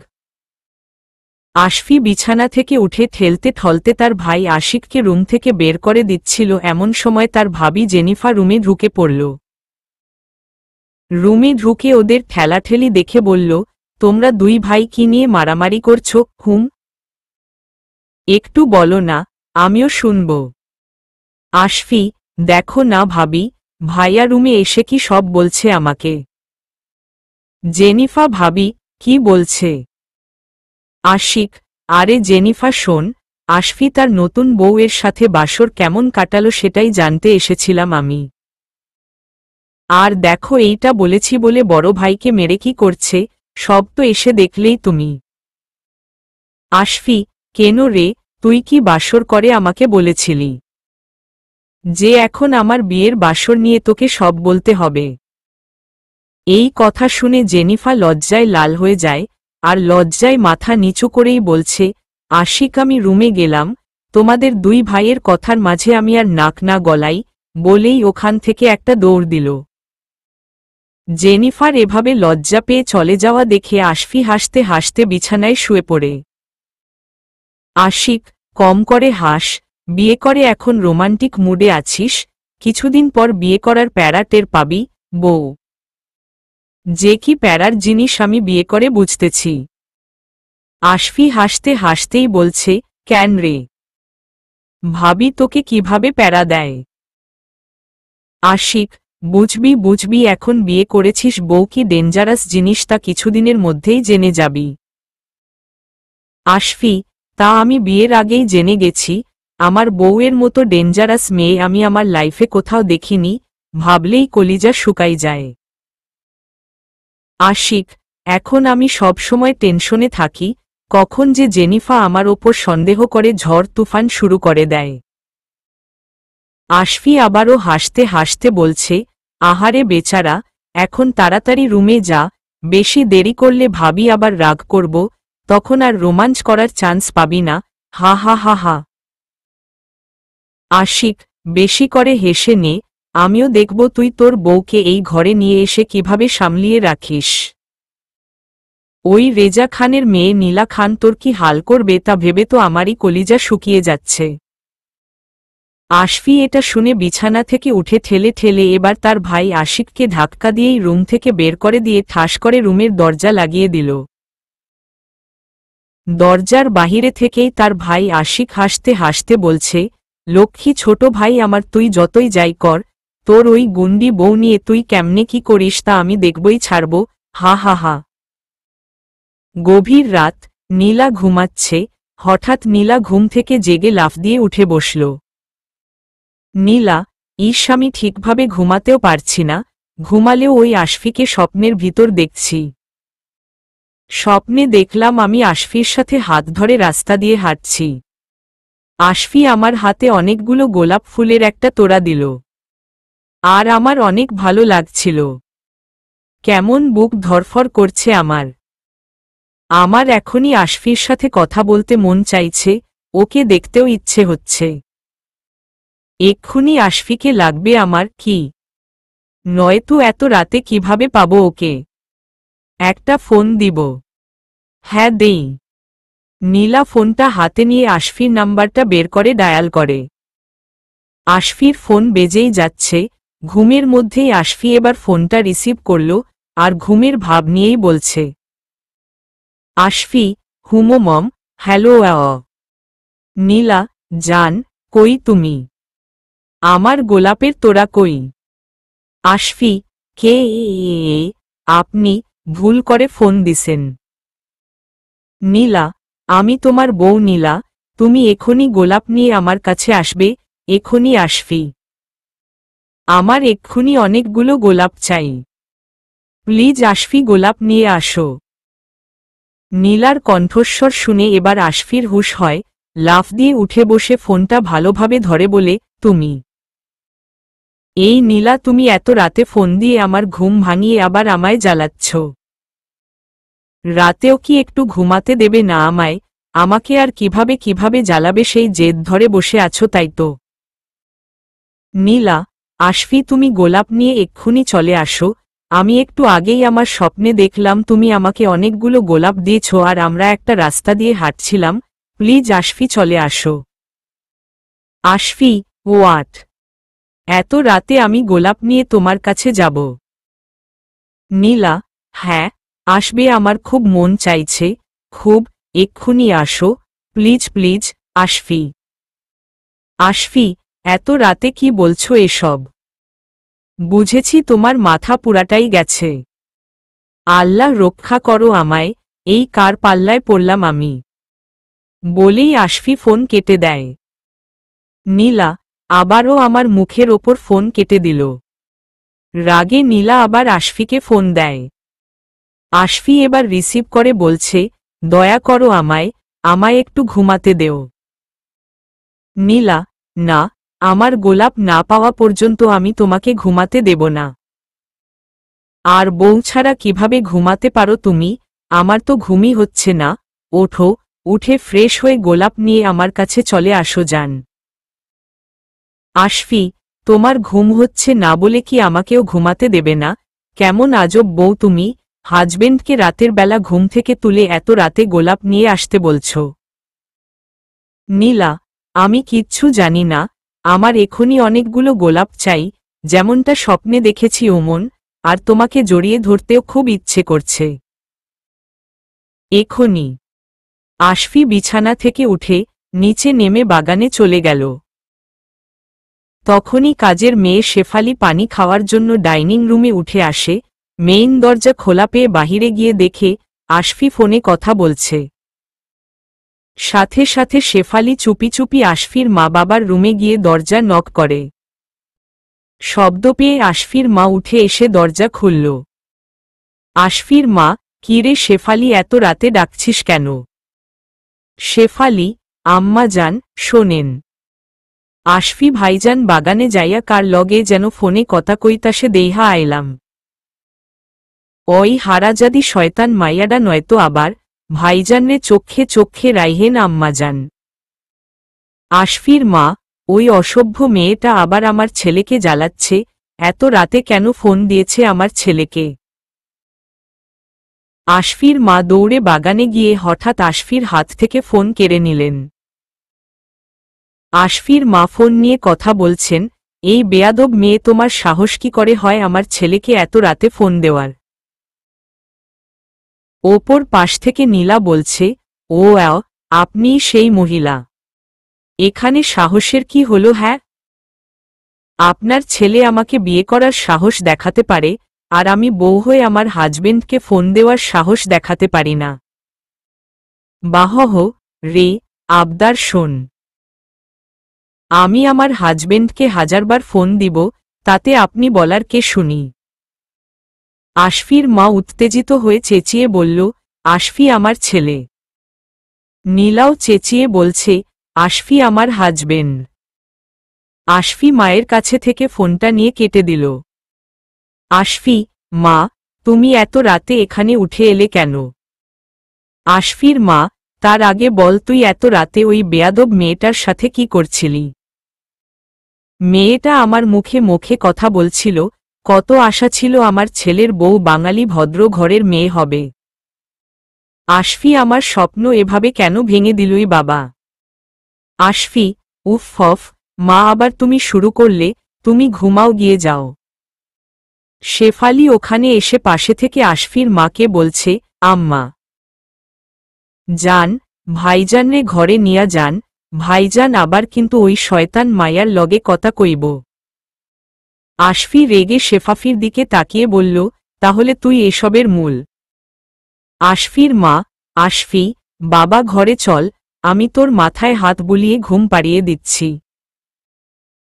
আশফি বিছানা থেকে উঠে ঠেলতে ঠলতে তার ভাই আশিককে রুম থেকে বের করে দিচ্ছিল, এমন সময় তার ভাবি জেনিফা রুমে ঢুকে পড়ল। রুমে ঢুকে ওদের ঠেলাঠেলি দেখে বলল, তোমরা দুই ভাই কি নিয়ে মারামারি করছো? একটু বলো না, আমিও শুনব। আশফি, দেখো না ভাবি, ভাইয়া রুমে এসে কি সব বলছে আমাকে? জেনিফা ভাবি, কি বলছে? আশিক, আরে জেনিফা শোন, আশফি তার নতুন বউয়ের সাথে বাসর কেমন কাটালো সেটাই জানতে এসেছিলাম আমি। আর দেখো এইটা বলেছি বলে বড় ভাইকে মেরে কি করছে, সব তো এসে দেখলেই তুমি। আশফি, কেন রে, তুই কি বাসর করে আমাকে বলেছিলি যে এখন আমার বিয়ের বাসর নিয়ে তোকে সব বলতে হবে? এই কথা শুনে জেনিফা লজ্জায় লাল হয়ে যায়, আর লজ্জায় মাথা নিচু করেই বলছে, আশিক আমি রুমে গেলাম, তোমাদের দুই ভাইয়ের কথার মাঝে আমি আর নাক না গলাই, বলেই ওখান থেকে একটা দৌড় দিল। জেনিফার এভাবে লজ্জা পেয়ে চলে যাওয়া দেখে আশফি হাসতে হাসতে বিছানায় শুয়ে পড়ে। আশিক, কম করে হাস, বিয়ে করে এখন রোমান্টিক মুডে আছিস, কিছুদিন পর বিয়ে করার প্যারা টের পাবি, বউ। যে কি প্যারার জিনিস আমি বিয়ে করে বুঝতেছি। আশফি হাসতে হাসতেই বলছে, কেন রে? ভাবি তোকে কিভাবে প্যারা দেয়? আশিক, বুঝবি বুঝবি, এখন বিয়ে করেছিস, বউ কি ডেঞ্জারাস জিনিস তা কিছুদিনের মধ্যেই জেনে যাবি। আশফি, তা আমি বিয়ের আগেই জেনে গেছি, আমার বউয়ের মতো ডেঞ্জারাস মেয়ে আমি আমার লাইফে কোথাও দেখিনি, ভাবলেই কলিজা শুকাই যায়। আশিক, এখন আমি সব সময় টেনশনে থাকি, কখন যে জেনিফা আমার ওপর সন্দেহ করে ঝড় তুফান শুরু করে দেয়। আশফি আবারও হাসতে হাসতে বলছে, আহারে বেচারা, এখন তাড়াতাড়ি রুমে যা, বেশি দেরি করলে ভাবি আবার রাগ করব, তখন আর রোমাঞ্চ করার চান্স পাবি না, হা হা হা হা। আশিক, বেশি করে হেসে নে, আমিও দেখব তুই তোর বউকে এই ঘরে নিয়ে এসে কিভাবে সামলিয়ে রাখিস। ওই রেজা খানের মেয়ে নীলা খান তোর কি হাল করবে তা ভেবে তো আমারই কলিজা শুকিয়ে যাচ্ছে। আশফি এটা শুনে বিছানা থেকে উঠে ঠেলে ঠেলে এবার তার ভাই আশিককে ধাক্কা দিয়েই রুম থেকে বের করে দিয়ে ঠাস করে রুমের দরজা লাগিয়ে দিল। দরজার বাহিরে থেকেই তার ভাই আশিক হাসতে হাসতে বলছে, লক্ষ্মী ছোট ভাই আমার, তুই যতই যাই কর, তোর ওই গুন্ডি বউ নিয়ে তুই কেমনে কি করিস তা আমি দেখবই ছাড়ব, হা হা হা। গভীর রাত, নীলা ঘুমাচ্ছে, হঠাৎ নীলা ঘুম থেকে জেগে লাফ দিয়ে উঠে বসল। নীলা, ইস আমি ঠিকভাবে ঘুমাতেও পারছি না, ঘুমালেও ওই আশফিকে স্বপ্নের ভিতর দেখছি। স্বপ্নে দেখলাম আমি আশফির সাথে হাত ধরে রাস্তা দিয়ে হাঁটছি। আশফি আমার হাতে অনেকগুলো গোলাপ ফুলের একটা তোড়া দিল। আর আমার অনেক ভালো লাগছিল। কেমন বুক ধরফর করছে আমার। আমার এখনই আশফির সাথে কথা বলতে মন চাইছে, ওকে দেখতেও ইচ্ছে হচ্ছে। এক্ষুনি আশফিকে লাগবে আমার, কি নয়তো এত রাতে কিভাবে পাবো ওকে? একটা ফোন দিব। হ্যাঁ দেই। নীলা ফোনটা হাতে নিয়ে আশফির নাম্বারটা বের করে ডায়াল করে। আশফির ফোন বেজেই যাচ্ছে, ঘুমের মধ্যেই আশফি এবার ফোনটা রিসিভ করল, আর ঘুমের ভাব নিয়েই বলছে, আশফি, হুমো মম, হ্যালো নীলা, জান, কই তুমি? আমার গোলাপের তোড়া কই? আশফি, কে? আপনি ভুল করে ফোন দিছেন। নীলা, আমি তোমার বউ নীলা, তুমি এখনই গোলাপ নিয়ে আমার কাছে আসবে, এখনই। আশফি, আমার এক্ষুনি অনেকগুলো গোলাপ চাই। প্লিজ আশফি গোলাপ নিয়ে আসো। নীলার কণ্ঠস্বর শুনে এবার আশফির হুঁশ হয়, লাফ দিয়ে উঠে বসে ফোনটা ভালোভাবে ধরে বলে, তুমি? এই নীলা, তুমি এত রাতে ফোন দিয়ে আমার ঘুম ভাঙিয়ে আবার আমায় জ্বালাচ্ছ। রাতেও কি একটু ঘুমাতে দেবে না আমায়? আমাকে আর কিভাবে কিভাবে জ্বালাবে সেই জেদ ধরে বসে আছো তাই তো? নীলা, আশফি তুমি গোলাপ নিয়ে এক্ষুনি চলে আসো, আমি একটু আগেই আমার স্বপ্নে দেখলাম তুমি আমাকে অনেকগুলো গোলাপ দিয়েছ আর আমরা একটা রাস্তা দিয়ে হাঁটছিলাম, প্লিজ আশফি চলে আসো। আশফি, হোয়াট? এত রাতে আমি গোলাপ নিয়ে তোমার কাছে যাব? নীলা, হ্যাঁ, আসবে, আমার খুব মন চাইছে, খুব, এক্ষুনি আসো, প্লিজ প্লিজ। আশফি, আশফি, এত রাতে কি বলছো এসব? বুঝেছি তোমার মাথা পুরাটাই গেছে। আল্লাহ রক্ষা করো আমায়, এই কার পাল্লায় পড়লাম আমি। বলেই আশফি ফোন কেটে দেয়। নীলা আবারও আমার মুখের ওপর ফোন কেটে দিল। রাগে নীলা আবার আশফিকে ফোন দেয়। আশফি এবার রিসিভ করে বলছে, দয়া করো আমায় একটু ঘুমাতে দেও। নীলা, না, আমার গোলাপ না পাওয়া পর্যন্ত আমি তোমাকে ঘুমাতে দেব না। আর বউ ছাড়া কিভাবে ঘুমাতে পারো তুমি? আমার তো ঘুমই হচ্ছে না। ওঠো, উঠে ফ্রেশ হয়ে গোলাপ নিয়ে আমার কাছে চলে আসো যান। আশফি, তোমার ঘুম হচ্ছে না বলে কি আমাকেও ঘুমাতে দেবে না? কেমন আজব বউ তুমি, হাজবেন্ডকে রাতের বেলা ঘুম থেকে তুলে এত রাতে গোলাপ নিয়ে আসতে বলছো। নীলা, আমি কিচ্ছু জানি না, আমার এখনই অনেকগুলো গোলাপ চাই, যেমনটা স্বপ্নে দেখেছি ওমন, আর তোমাকে জড়িয়ে ধরতেও খুব ইচ্ছে করছে। এখনই। আশফি বিছানা থেকে উঠে নিচে নেমে বাগানে চলে গেল। তখনই কাজের মেয়ে শেফালি পানি খাওয়ার জন্য ডাইনিং রুমে উঠে আসে। মেইন দরজা খোলা পেয়ে বাহিরে গিয়ে দেখে আশফি ফোনে কথা বলছে। সাথে সাথে শেফালি চুপি চুপি আশফির মা বাবার রুমে গিয়ে দরজা নক করে। শব্দ পেয়ে আশফির মা উঠে এসে দরজা খুলল। আশফির মা, কি রে শেফালি, এত রাতে ডাকছিস কেন? শেফালি, আম্মা যান, শোনেন। আশফি ভাইজান বাগানে যাইয়া কার লগে যেন ফোনে কথা কইতাসে দেইহা আইলাম। ওই হারাজাদি শয়তান মাইয়াডা নয়তো আবার ভাইজানরে চোখে চোখে রাইহেন আম্মা যান। আশফির মা, ওই অসভ্য মেয়েটা আবার আমার ছেলেকে জ্বালাচ্ছে, এত রাতে কেন ফোন দিয়েছে আমার ছেলেকে? আশফির মা দৌড়ে বাগানে গিয়ে হঠাৎ আশফির হাত থেকে ফোন কেড়ে নিলেন। আশফির মা ফোন নিয়ে কথা বলছেন, এই বেয়াদব মেয়ে তোমার সাহস কি করে হয় আমার ছেলেকে এত রাতে ফোন দেওয়ার? ওপর পাশ থেকে নীলা বলছে, ও আপনিই সেই মহিলা। এখানে সাহসের কি হলো? হ্যাঁ, আপনার ছেলে আমাকে বিয়ে করার সাহস দেখাতে পারে, আর আমি বউ হয়ে আমার হাজবেন্ডকে ফোন দেওয়ার সাহস দেখাতে পারি না। বাহহ রে, আবদার শোন। আমি আমার হাজবেন্ডকে হাজারবার ফোন দিব, তাতে আপনি বলার কে শুনি? আশফির মা উত্তেজিত হয়ে চেঁচিয়ে বলল, আশফি আমার ছেলে। নীলাও চেঁচিয়ে বলছে, আশফি আমার হাজবেন্ড। আশফি মায়ের কাছে থেকে ফোনটা নিয়ে কেটে দিল। আশফি, মা, তুমি এত রাতে এখানে উঠে এলে কেন? আশফির মা, তার আগে বল তুই এত রাতে ওই বেয়াদব মেয়েটার সাথে কি করছিলি? মেয়েটা আমার মুখে মুখে কথা বলছিল, কত আশা ছিল আমার ছেলের বউ বাঙালি ভদ্র ঘরের মেয়ে হবে। আশফি, আমার স্বপ্ন এভাবে কেন ভেঙে দিলুই বাবা? আশফি, উফ, মা আবার তুমি শুরু করলে, তুমি ঘুমাও, গিয়ে যাও। শেফালি ওখানে এসে পাশে থেকে আশফির মাকে বলছে, আম্মা যান, ভাইজানরে ঘরে নিয়া যান, ভাইজান আবার কিন্তু ওই শয়তান মায়ার লগে কথা কইব। আশফি রেগে শেফাফির দিকে তাকিয়ে বলল, তাহলে তুই এসবের মূল? আশফির মা, আশফি, বাবা ঘরে চল, আমি তোর মাথায় হাত বুলিয়ে ঘুম পাড়িয়ে দিচ্ছি।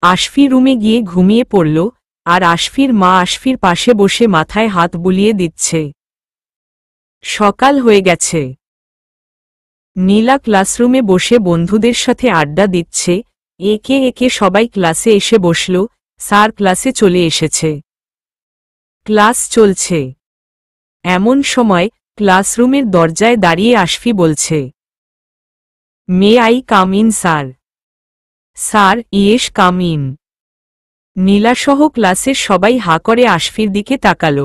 আশফি রুমে গিয়ে ঘুমিয়ে পড়ল, আর আশফির মা আশফির পাশে বসে মাথায় হাত বুলিয়ে দিচ্ছে। সকাল হয়ে গেছে। নীলা ক্লাসরুমে বসে বন্ধুদের সাথে আড্ডা দিচ্ছে। একে একে সবাই ক্লাসে এসে বসল। স্যার ক্লাসে চলে এসেছে। ক্লাস চলছে। এমন সময় ক্লাসরুমের দরজায় দাঁড়িয়ে আশফি বলছে, may I come in sir? Sir, yes come in. নীলাসহ ক্লাসের সবাই হা করে আশফির দিকে তাকাল।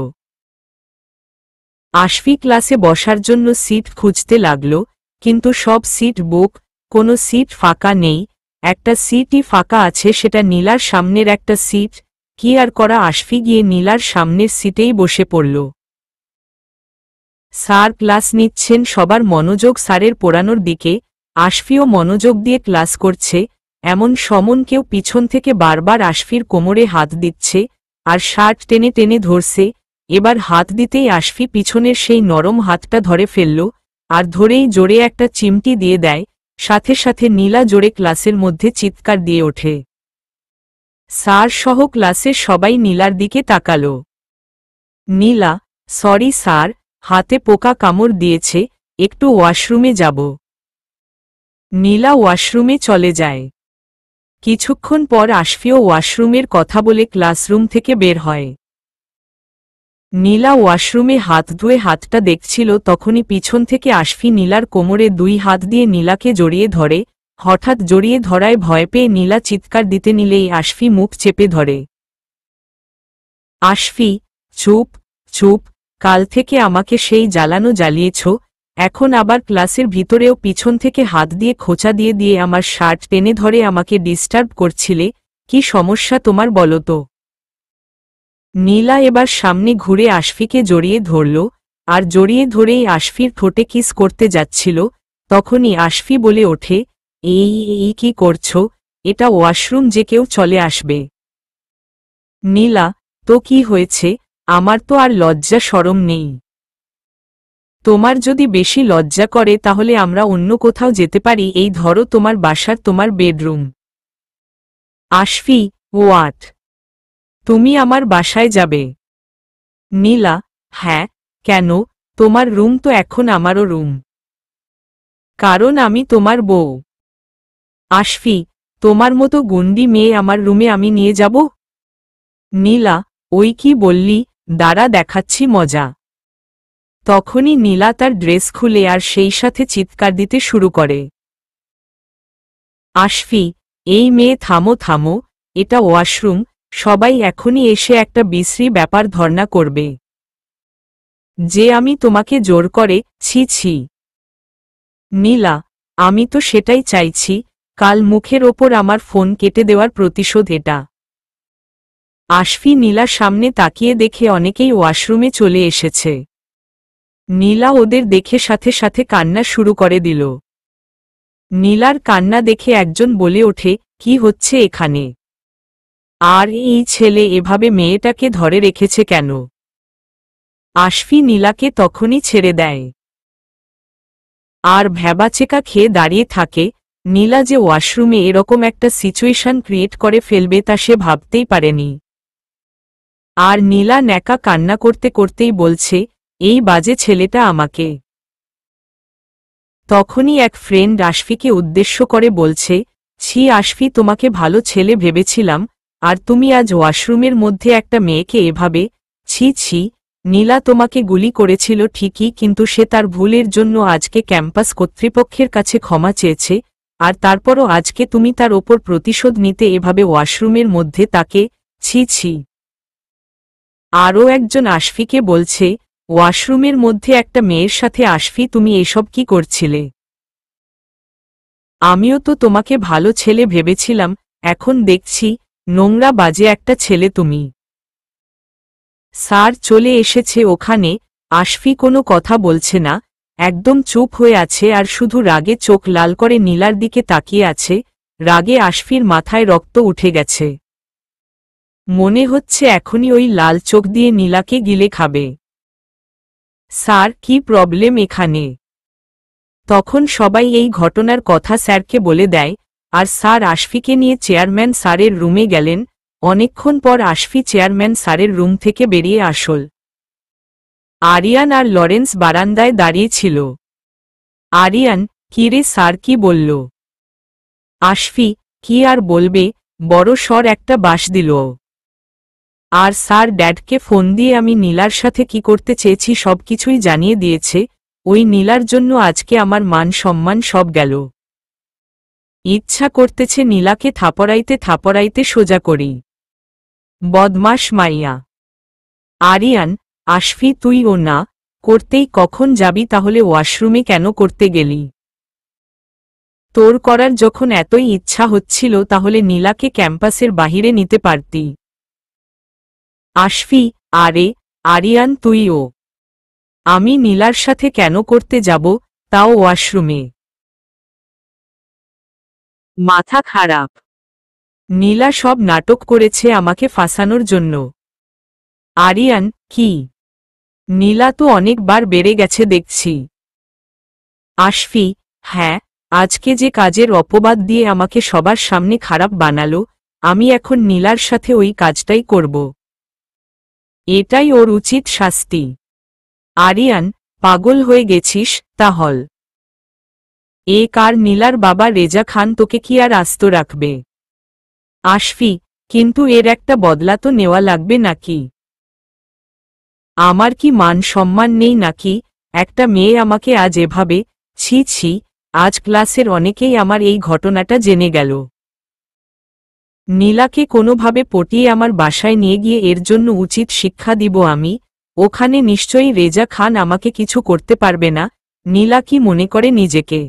আশফি ক্লাসে বসার জন্য সিট খুঁজতে লাগল, কিন্তু সব সিট বুক, কোনো সিট ফাঁকা নেই। একটা সিটই ফাঁকা আছে, সেটা নীলার সামনের একটা সিট। কি আর করা, আশফি গিয়ে নীলার সামনের সিটেই বসে পড়ল। স্যার ক্লাস নিচ্ছেন, সবার মনোযোগ স্যারের পড়ানোর দিকে। আশফিও মনোযোগ দিয়ে ক্লাস করছে। এমন সমন কেউ পিছন থেকে বারবার আশফির কোমরে হাত দিচ্ছে। আর শার্ট টেনে টেনে ধরছে। এবার হাত দিতেই আশফি পিছনের সেই নরম হাতটা ধরে ফেলল, আর ধরেই জোরে একটা চিমটি দিয়ে দেয়। সাথে সাথে নীলা জোরে ক্লাসের মধ্যে চিৎকার দিয়ে ওঠে। স্যার সহ ক্লাসের সবাই নীলার দিকে তাকাল। নীলা, সরি স্যার, হাতে পোকা কামড় দিয়েছে, একটু ওয়াশরুমে যাব। নীলা ওয়াশরুমে চলে যায়। কিছুক্ষণ পর আশফিও ওয়াশরুমের কথা বলে ক্লাসরুম থেকে বের হয়। নীলা ওয়াশরুমে হাত ধুয়ে হাতটা দেখছিল, তখনই পিছন থেকে আশফি নীলার কোমরে 2 হাত দিয়ে নীলাকে জড়িয়ে ধরে। হঠাৎ জড়িয়ে ধরায় ভয় পেয়ে নীলা চিৎকার দিতে নিলেই আশফি মুখ চেপে ধরে। আশফি, চুপ চুপ, কাল থেকে আমাকে সেই জ্বালানো জ্বালিয়েছ, এখন আবার ক্লাসের ভিতরেও পিছন থেকে হাত দিয়ে খোঁচা দিয়ে দিয়ে আমার শার্ট টেনে ধরে আমাকে ডিস্টার্ব করছিলে, কি সমস্যা তোমার বলো তো? নীলা এবার সামনে ঘুরে আশফিকে জড়িয়ে ধরল, আর জড়িয়ে ধরেই আশফির ঠোঁটে কিস করতে যাচ্ছিল। তখনই আশফি বলে ওঠে, এই কি করছো? এটা ওয়াশরুম, যে কেউ চলে আসবে। নীলা, তো কি হয়েছে? আমার তো আর লজ্জা শরম নেই। তোমার যদি বেশি লজ্জা করে তাহলে আমরা অন্য কোথাও যেতে পারি, এই ধরো তোমার বাসার তোমার বেডরুম। Ashfi, what? তুমি আমার বাসায় যাবে? নীলা, হ্যাঁ, কেন? তোমার রুম তো এখন আমারও রুম। কারণ আমি তোমার বউ। আশফি, তোমার মতো গুন্ডি মেয়ে আমার রুমে আমি নিয়ে যাব? নীলা, ওই কি বললি, দাঁড়া দেখাচ্ছি মজা। তখনই নীলা তার ড্রেস খুলে আর সেই সাথে চিৎকার দিতে শুরু করে। আশফি, এই মেয়ে থামো থামো, এটা ওয়াশরুম, সবাই এখনই এসে একটা বিশ্রী ব্যাপার ধর্ণা করবে যে আমি তোমাকে জোর করে। ছি ছি। নীলা, আমি তো সেটাই চাইছি, কাল মুখের ওপর আমার ফোন কেটে দেওয়ার প্রতিশোধ এটা। আশফি নীলার সামনে তাকিয়ে দেখে অনেকেই ওয়াশরুমে চলে এসেছে। নীলা ওদের দেখে সাথে সাথে কান্না শুরু করে দিল। নীলার কান্না দেখে একজন বলে ওঠে, কি হচ্ছে এখানে? আর এই ছেলে এভাবে মেয়েটাকে ধরে রেখেছে কেন? আশফি নীলাকে তখনই ছেড়ে দেয় আর ভ্যাবাচেকা খেয়ে দাঁড়িয়ে থাকে। নীলা যে ওয়াশরুমে এরকম একটা সিচুয়েশন ক্রিয়েট করে ফেলবে তা সে ভাবতেই পারেনি। আর নীলা ন্যাকা কান্না করতে করতেই বলছে, এই বাজে ছেলেটা আমাকে। তখনই এক ফ্রেন্ড আশফিকে উদ্দেশ্য করে বলছে, ছি আশফি, তোমাকে ভালো ছেলে ভেবেছিলাম, আর তুমি আজ ওয়াশরুমের মধ্যে একটা মেয়েকে এভাবে। ছি ছি। নীলা তোমাকে গুলি করেছিল ঠিকই, কিন্তু সে তার ভুলের জন্য আজকে ক্যাম্পাস কর্তৃপক্ষের কাছে ক্ষমা চেয়েছে, আর তারপরও আজকে তুমি তার ওপর প্রতিশোধ নিতে এভাবে ওয়াশরুমের মধ্যে তাকে। ছি ছি। আরও একজন আশফিকে বলছে, ওয়াশরুমের মধ্যে একটা মেয়ের সাথে আশফি তুমি এসব কি করছিলে? আমিও তো তোমাকে ভালো ছেলে ভেবেছিলাম, এখন দেখছি নোংরা বাজে একটা ছেলে তুমি। স্যার চলে এসেছে ওখানে। আশফি কোনো কথা বলছে না, একদম চুপ হয়ে আছে আর শুধু রাগে চোখ লাল করে নীলার দিকে তাকিয়ে আছে। রাগে আশফির মাথায় রক্ত উঠে গেছে। মনে হচ্ছে এখনই ওই লাল চোখ দিয়ে নীলাকে গিলে খাবে। স্যার, কি প্রবলেম এখানে? তখন সবাই এই ঘটনার কথা স্যারকে বলে দেয়, আর স্যার আশফিকে নিয়ে চেয়ারম্যান স্যারের রুমে গেলেন। অনেকক্ষণ পর আশফি চেয়ারম্যান স্যারের রুম থেকে বেরিয়ে আসল। আরিয়ান আর লরেন্স বারান্দায় দাঁড়িয়ে ছিল। আরিয়ান, কি রে স্যার কি বলল? আশফি, কি আর বলবে, বড় স্বর একটা বাঁশ দিল। আর স্যার ড্যাডকে ফোন দিয়ে আমি নীলার সাথে কি করতে চেয়েছি সবকিছুই জানিয়ে দিয়েছে। ওই নীলার জন্য আজকে আমার মান সম্মান সব গেল। ইচ্ছা করতেছে নীলাকে থাপড়াইতে থাপড়াইতে সোজা করি। বদমাস মাইয়া। আরিয়ান, আশফি তুই ও না করতেই কখন যাবি তাহলে ওয়াশরুমে কেন করতে গেলি? তোর করার যখন এতই ইচ্ছা হচ্ছিল তাহলে নীলাকে ক্যাম্পাসের বাহিরে নিতে পারতি। আশফি, আরে আরিয়ান তুইও। আমি নীলার সাথে কেন করতে যাব, তাও ওয়াশরুমে? মাথা খারাপ। নীলা সব নাটক করেছে আমাকে ফাঁসানোর জন্য। আরিয়ান, কি? নীলা তো অনেকবার বেড়ে গেছে দেখছি। আশফি, হ্যাঁ, আজকে যে কাজের অপবাদ দিয়ে আমাকে সবার সামনে খারাপ বানালো, আমি এখন নীলার সাথে ওই কাজটাই করব। এটাই ওর উচিত শাস্তি। আরিয়ান, পাগল হয়ে গেছিস তাহল? এ কার নীলার বাবা রেজা খান তোকে কি আর আস্ত রাখবে? আশফি, কিন্তু এর একটা বদলা তো নেওয়া লাগবে নাকি? আমার কি মান সম্মান নেই নাকি? একটা মেয়ে আমাকে আজ এভাবে, ছি ছি, আজ ক্লাসের অনেকেই আমার এই ঘটনাটা জেনে গেল। নীলাকে কোনোভাবে পটিয়ে আমার বাসায় নিয়ে গিয়ে এর জন্য উচিত শিক্ষা দিব আমি। ওখানে নিশ্চয়ই রেজা খান আমাকে কিছু করতে পারবে না। নীলা কি মনে করে নিজেকে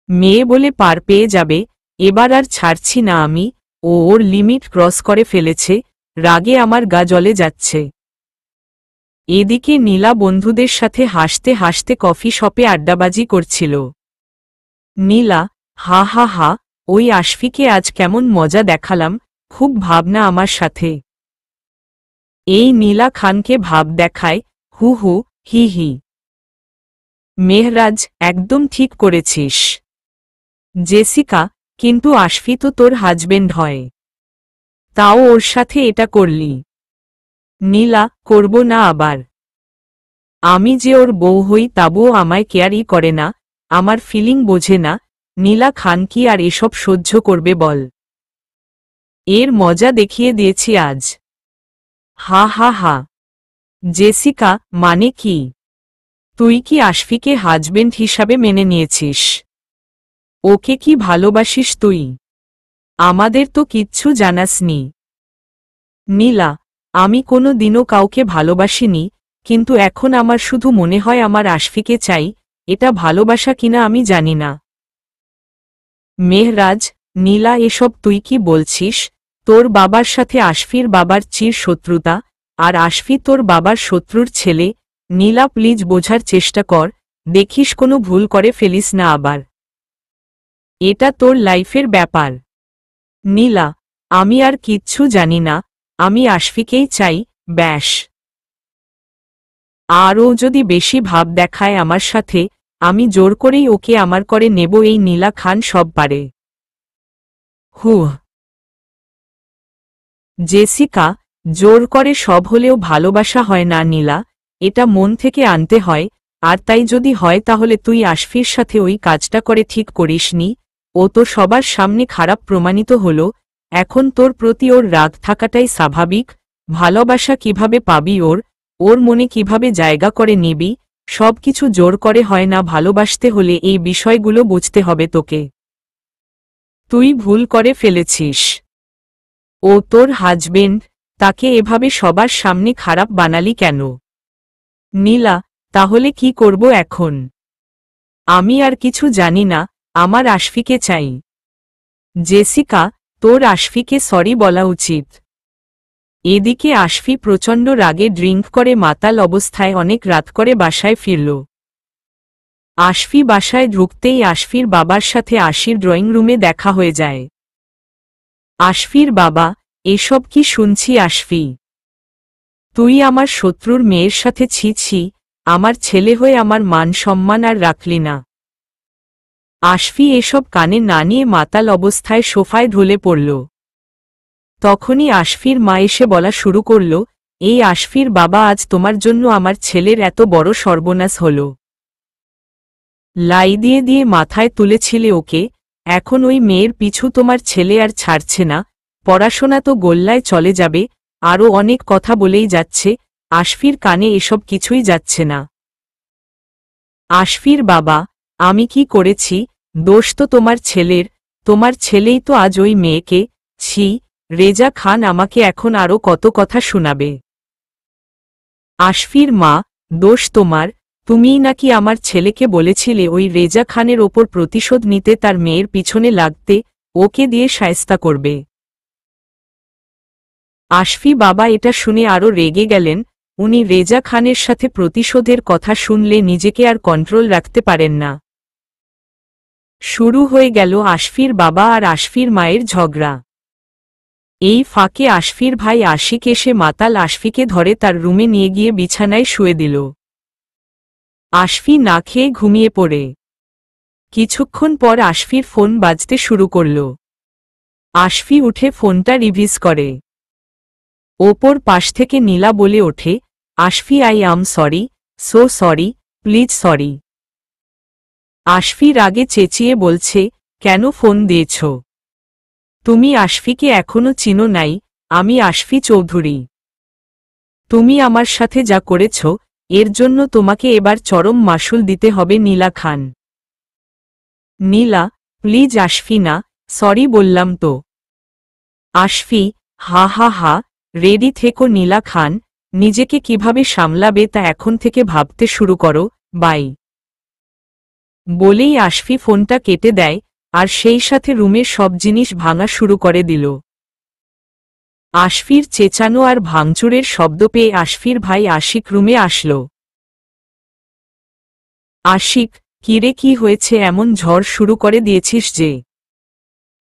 মেয়ে বলে পার পেয়ে যাবে? এবার আর ছাড়ছি না আমি। ও ওর লিমিট ক্রস করে ফেলেছে। রাগে আমার গা জ্বলে যাচ্ছে। এদিকে নীলা বন্ধুদের সাথে হাসতে হাসতে কফি শপে আড্ডাবাজি করছিল। নীলা, হা হা হা, ওই আশফিকে আজ কেমন মজা দেখালাম, খুব ভাবনা আমার সাথে। এই নীলা খানকে ভাব দেখায়, হু হু, হি হি। মেহরাজ, একদম ঠিক করেছিস। জেসিকা, কিন্তু আশফি তো তোর হাজবেন্ড হয়। তাও ওর সাথে এটা করলি? নীলা, করব না আবার? আমি যে ওর বউ হই তাবুও আমায় কেয়ারই করে না, আমার ফিলিং বোঝে না। নীলা খান কি আর এসব সহ্য করবে বল? এর মজা দেখিয়ে দিয়েছি আজ। হা হা হা। জেসিকা, মানে কি? তুই কি আশফিকে হাজবেন্ড হিসাবে মেনে নিয়েছিস? ওকে কি ভালোবাসিস তুই? আমাদের তো কিচ্ছু জানাসনি। নীলা, আমি কোনো দিনও কাউকে ভালোবাসিনি, কিন্তু এখন আমার শুধু মনে হয় আমার আশফিকে চাই। এটা ভালোবাসা কিনা আমি জানি না। মেহরাজ, নীলা, এসব তুই কি বলছিস? তোর বাবার সাথে আশফির বাবার চির শত্রুতা, আর আশফি তোর বাবার শত্রুর ছেলে। নীলা, প্লিজ বোঝার চেষ্টা কর, দেখিস কোনো ভুল করে ফেলিস না আবার। এটা তোর লাইফের ব্যাপার। নীলা, আমি আর কিচ্ছু জানি না, আমি আশফিকেই চাই, ব্যাস। আর ও যদি বেশি ভাব দেখায় আমার সাথে, আমি জোর করেই ওকে আমার করে নেব। এই নীলা খান সব পারে। হুহ। জেসিকা, জোর করে সব হলেও ভালোবাসা হয় না নীলা, এটা মন থেকে আনতে হয়। আর তাই যদি হয় তাহলে তুই আশফির সাথে ওই কাজটা করে ঠিক করিসনি। ও তো সবার সামনে খারাপ প্রমাণিত হল। এখন তোর প্রতি ওর রাগ থাকাটাই স্বাভাবিক। ভালোবাসা কিভাবে পাবি ওর? ওর মনে কিভাবে জায়গা করে নিবি? সবকিছু জোর করে হয় না। ভালোবাসতে হলে এই বিষয়গুলো বুঝতে হবে তোকে। তুই ভুল করে ফেলেছিস। ও তোর হাজবেন্ড, তাকে এভাবে সবার সামনে খারাপ বানালি কেন? নীলা, তাহলে কি করব এখন? আমি আর কিছু জানি না, আমার আশফিকে চাই। জেসিকা, তোর আশফিকে সরি বলা উচিত। এদিকে আশফি প্রচণ্ড রাগে ড্রিঙ্ক করে মাতাল অবস্থায় অনেক রাত করে বাসায় ফিরল। আশফি বাসায় ঢুকতেই আশফির বাবার সাথে আশির ড্রয়িং রুমে দেখা হয়ে যায়। আশফির বাবা, এসব কি শুনছি আশফি? তুই আমার শত্রুর মেয়ের সাথে ছি ছি, আমার ছেলে হয়ে আমার মান সম্মান আর রাখলি না। আশফি এসব কানে না নিয়ে মাতাল অবস্থায় সোফায় ঢলে পড়ল। তখনই আশফির মা এসে বলা শুরু করল, এই আশফির বাবা, আজ তোমার জন্য আমার ছেলের এত বড় সর্বনাশ হল। লাই দিয়ে দিয়ে মাথায় তুলেছিলে ওকে, এখন ওই মেয়ের পিছু তোমার ছেলে আর ছাড়ছে না। পড়াশোনা তো গোল্লায় চলে যাবে। আরও অনেক কথা বলেই যাচ্ছে। আশফির কানে এসব কিছুই যাচ্ছে না। আশফির বাবা, আমি কি করেছি? দোষ তো তোমার ছেলের। তোমার ছেলেই তো আজ ওই মেয়েকে, ছি। রেজা খান আমাকে এখন আরও কত কথা শোনাবে। আশফির মা, দোষ তোমার। তুমিই নাকি আমার ছেলেকে বলেছিলে ওই রেজা খানের ওপর প্রতিশোধ নিতে, তার মেয়ের পিছনে লাগতে, ওকে দিয়ে শায়েস্তা করবে। আশফি বাবা এটা শুনে আরও রেগে গেলেন। উনি রেজা খানের সাথে প্রতিশোধের কথা শুনলে নিজেকে আর কন্ট্রোল রাখতে পারেন না। শুরু হয়ে গেল আশফির বাবা আর আশফির মায়ের ঝগড়া। এই ফাঁকে আশফির ভাই আশিক এসে মাতাল আশফিকে ধরে তার রুমে নিয়ে গিয়ে বিছানায় শুয়ে দিল। আশফি না খেয়ে ঘুমিয়ে পড়ে। কিছুক্ষণ পর আশফির ফোন বাজতে শুরু করল। আশফি উঠে ফোনটা রিভিজ করে। ওপর পাশ থেকে নীলা বলে ওঠে, আশফি I am sorry, so sorry, please sorry. আশফি রাগে চেঁচিয়ে বলছে, কেন ফোন দিয়েছ? তুমি আশফিকে এখনো চিনো নাই, আমি আশফি চৌধুরী। তুমি আমার সাথে যা করেছ, এর জন্য তোমাকে এবার চরম মাশুল দিতে হবে। নীলা খান। নীলা, প্লিজ আশফি না, সরি বললাম তো। আশফি, হা হা হা, রেডি থেকো নীলা খান, নিজেকে কিভাবে সামলাবে তা এখন থেকে ভাবতে শুরু করো, বাই। বলেই আশফি ফোনটা কেটে দেয়, আর সেই সাথে রুমের সব জিনিস ভাঙা শুরু করে দিল। আশফির চেঁচানো আর ভাঙচুরের শব্দ পেয়ে আশফির ভাই আশিক রুমে আসল। আশিক, কিরে কি হয়েছে? এমন ঝড় শুরু করে দিয়েছিস যে?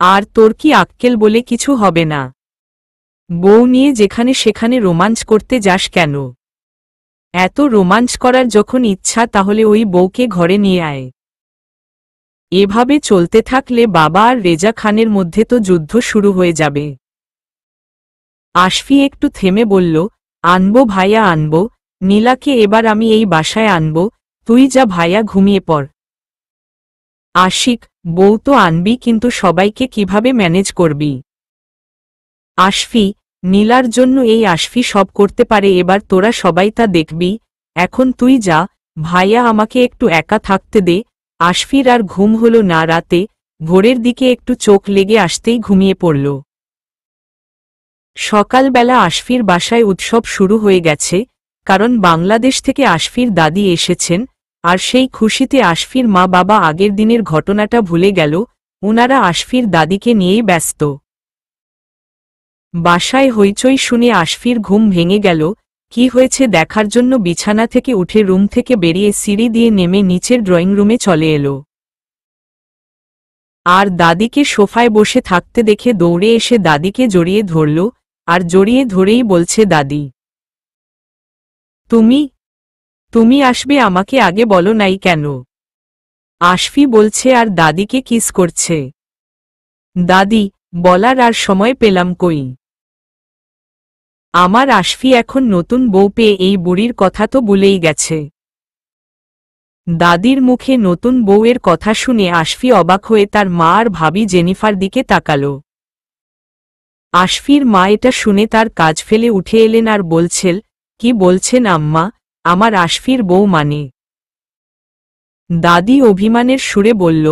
আর তোর কি আক্কেল বলে কিছু হবে না? বউ নিয়ে যেখানে সেখানে রোমাঞ্চ করতে যাস কেন? এত রোমাঞ্চ করার যখন ইচ্ছা তাহলে ওই বউকে ঘরে নিয়ে আয়। এভাবে চলতে থাকলে বাবা আর রেজা খানের মধ্যে তো যুদ্ধ শুরু হয়ে যাবে। আশফি একটু থেমে বলল, আনবো ভাইয়া আনবো, নীলাকে এবার আমি এই বাসায় আনবো, তুই যা ভাইয়া ঘুমিয়ে পড়। আশিক, বউ তো আনবি কিন্তু সবাইকে কিভাবে ম্যানেজ করবি? আশফি, নীলার জন্য এই আশফি সব করতে পারে, এবার তোরা সবাই তা দেখবি। এখন তুই যা, ভাইয়া আমাকে একটু একা থাকতে দে। আশফির আর ঘুম হল না রাতে, ভোরের দিকে একটু চোখ লেগে আসতেই ঘুমিয়ে পড়ল। সকালবেলা আশফির বাসায় উৎসব শুরু হয়ে গেছে, কারণ বাংলাদেশ থেকে আশফির দাদি এসেছেন, আর সেই খুশিতে আশফির মা বাবা আগের দিনের ঘটনাটা ভুলে গেল, ওনারা আশফির দাদিকে নিয়েই ব্যস্ত। বাসায় হইচই শুনে আশফির ঘুম ভেঙে গেল। কি হয়েছে দেখার জন্য বিছানা থেকে উঠে রুম থেকে বেরিয়ে সিঁড়ি দিয়ে নেমে নিচের ড্রয়িং রুমে চলে এলো। আর দাদিকে সোফায় বসে থাকতে দেখে দৌড়ে এসে দাদিকে জড়িয়ে ধরল, আর জড়িয়ে ধরেই বলছে, দাদি তুমি তুমি আসবে, আমাকে আগে বলো নাই কেন? আশফি বলছে আর দাদিকে কিস করছে। দাদি, বলার আর সময় পেলাম কই? আমার আশফি এখন নতুন বউ পেয়ে এই বুড়ির কথা তো ভুলেই গেছে। দাদির মুখে নতুন বউয়ের কথা শুনে আশফি অবাক হয়ে তার মা আর ভাবি জেনিফার দিকে তাকাল। আশফির মা এটা শুনে তার কাজ ফেলে উঠে এলেন আর বলছেন, কি বলছেন আম্মা, আমার আশফির বউ মানে? দাদি অভিমানের সুরে বলল,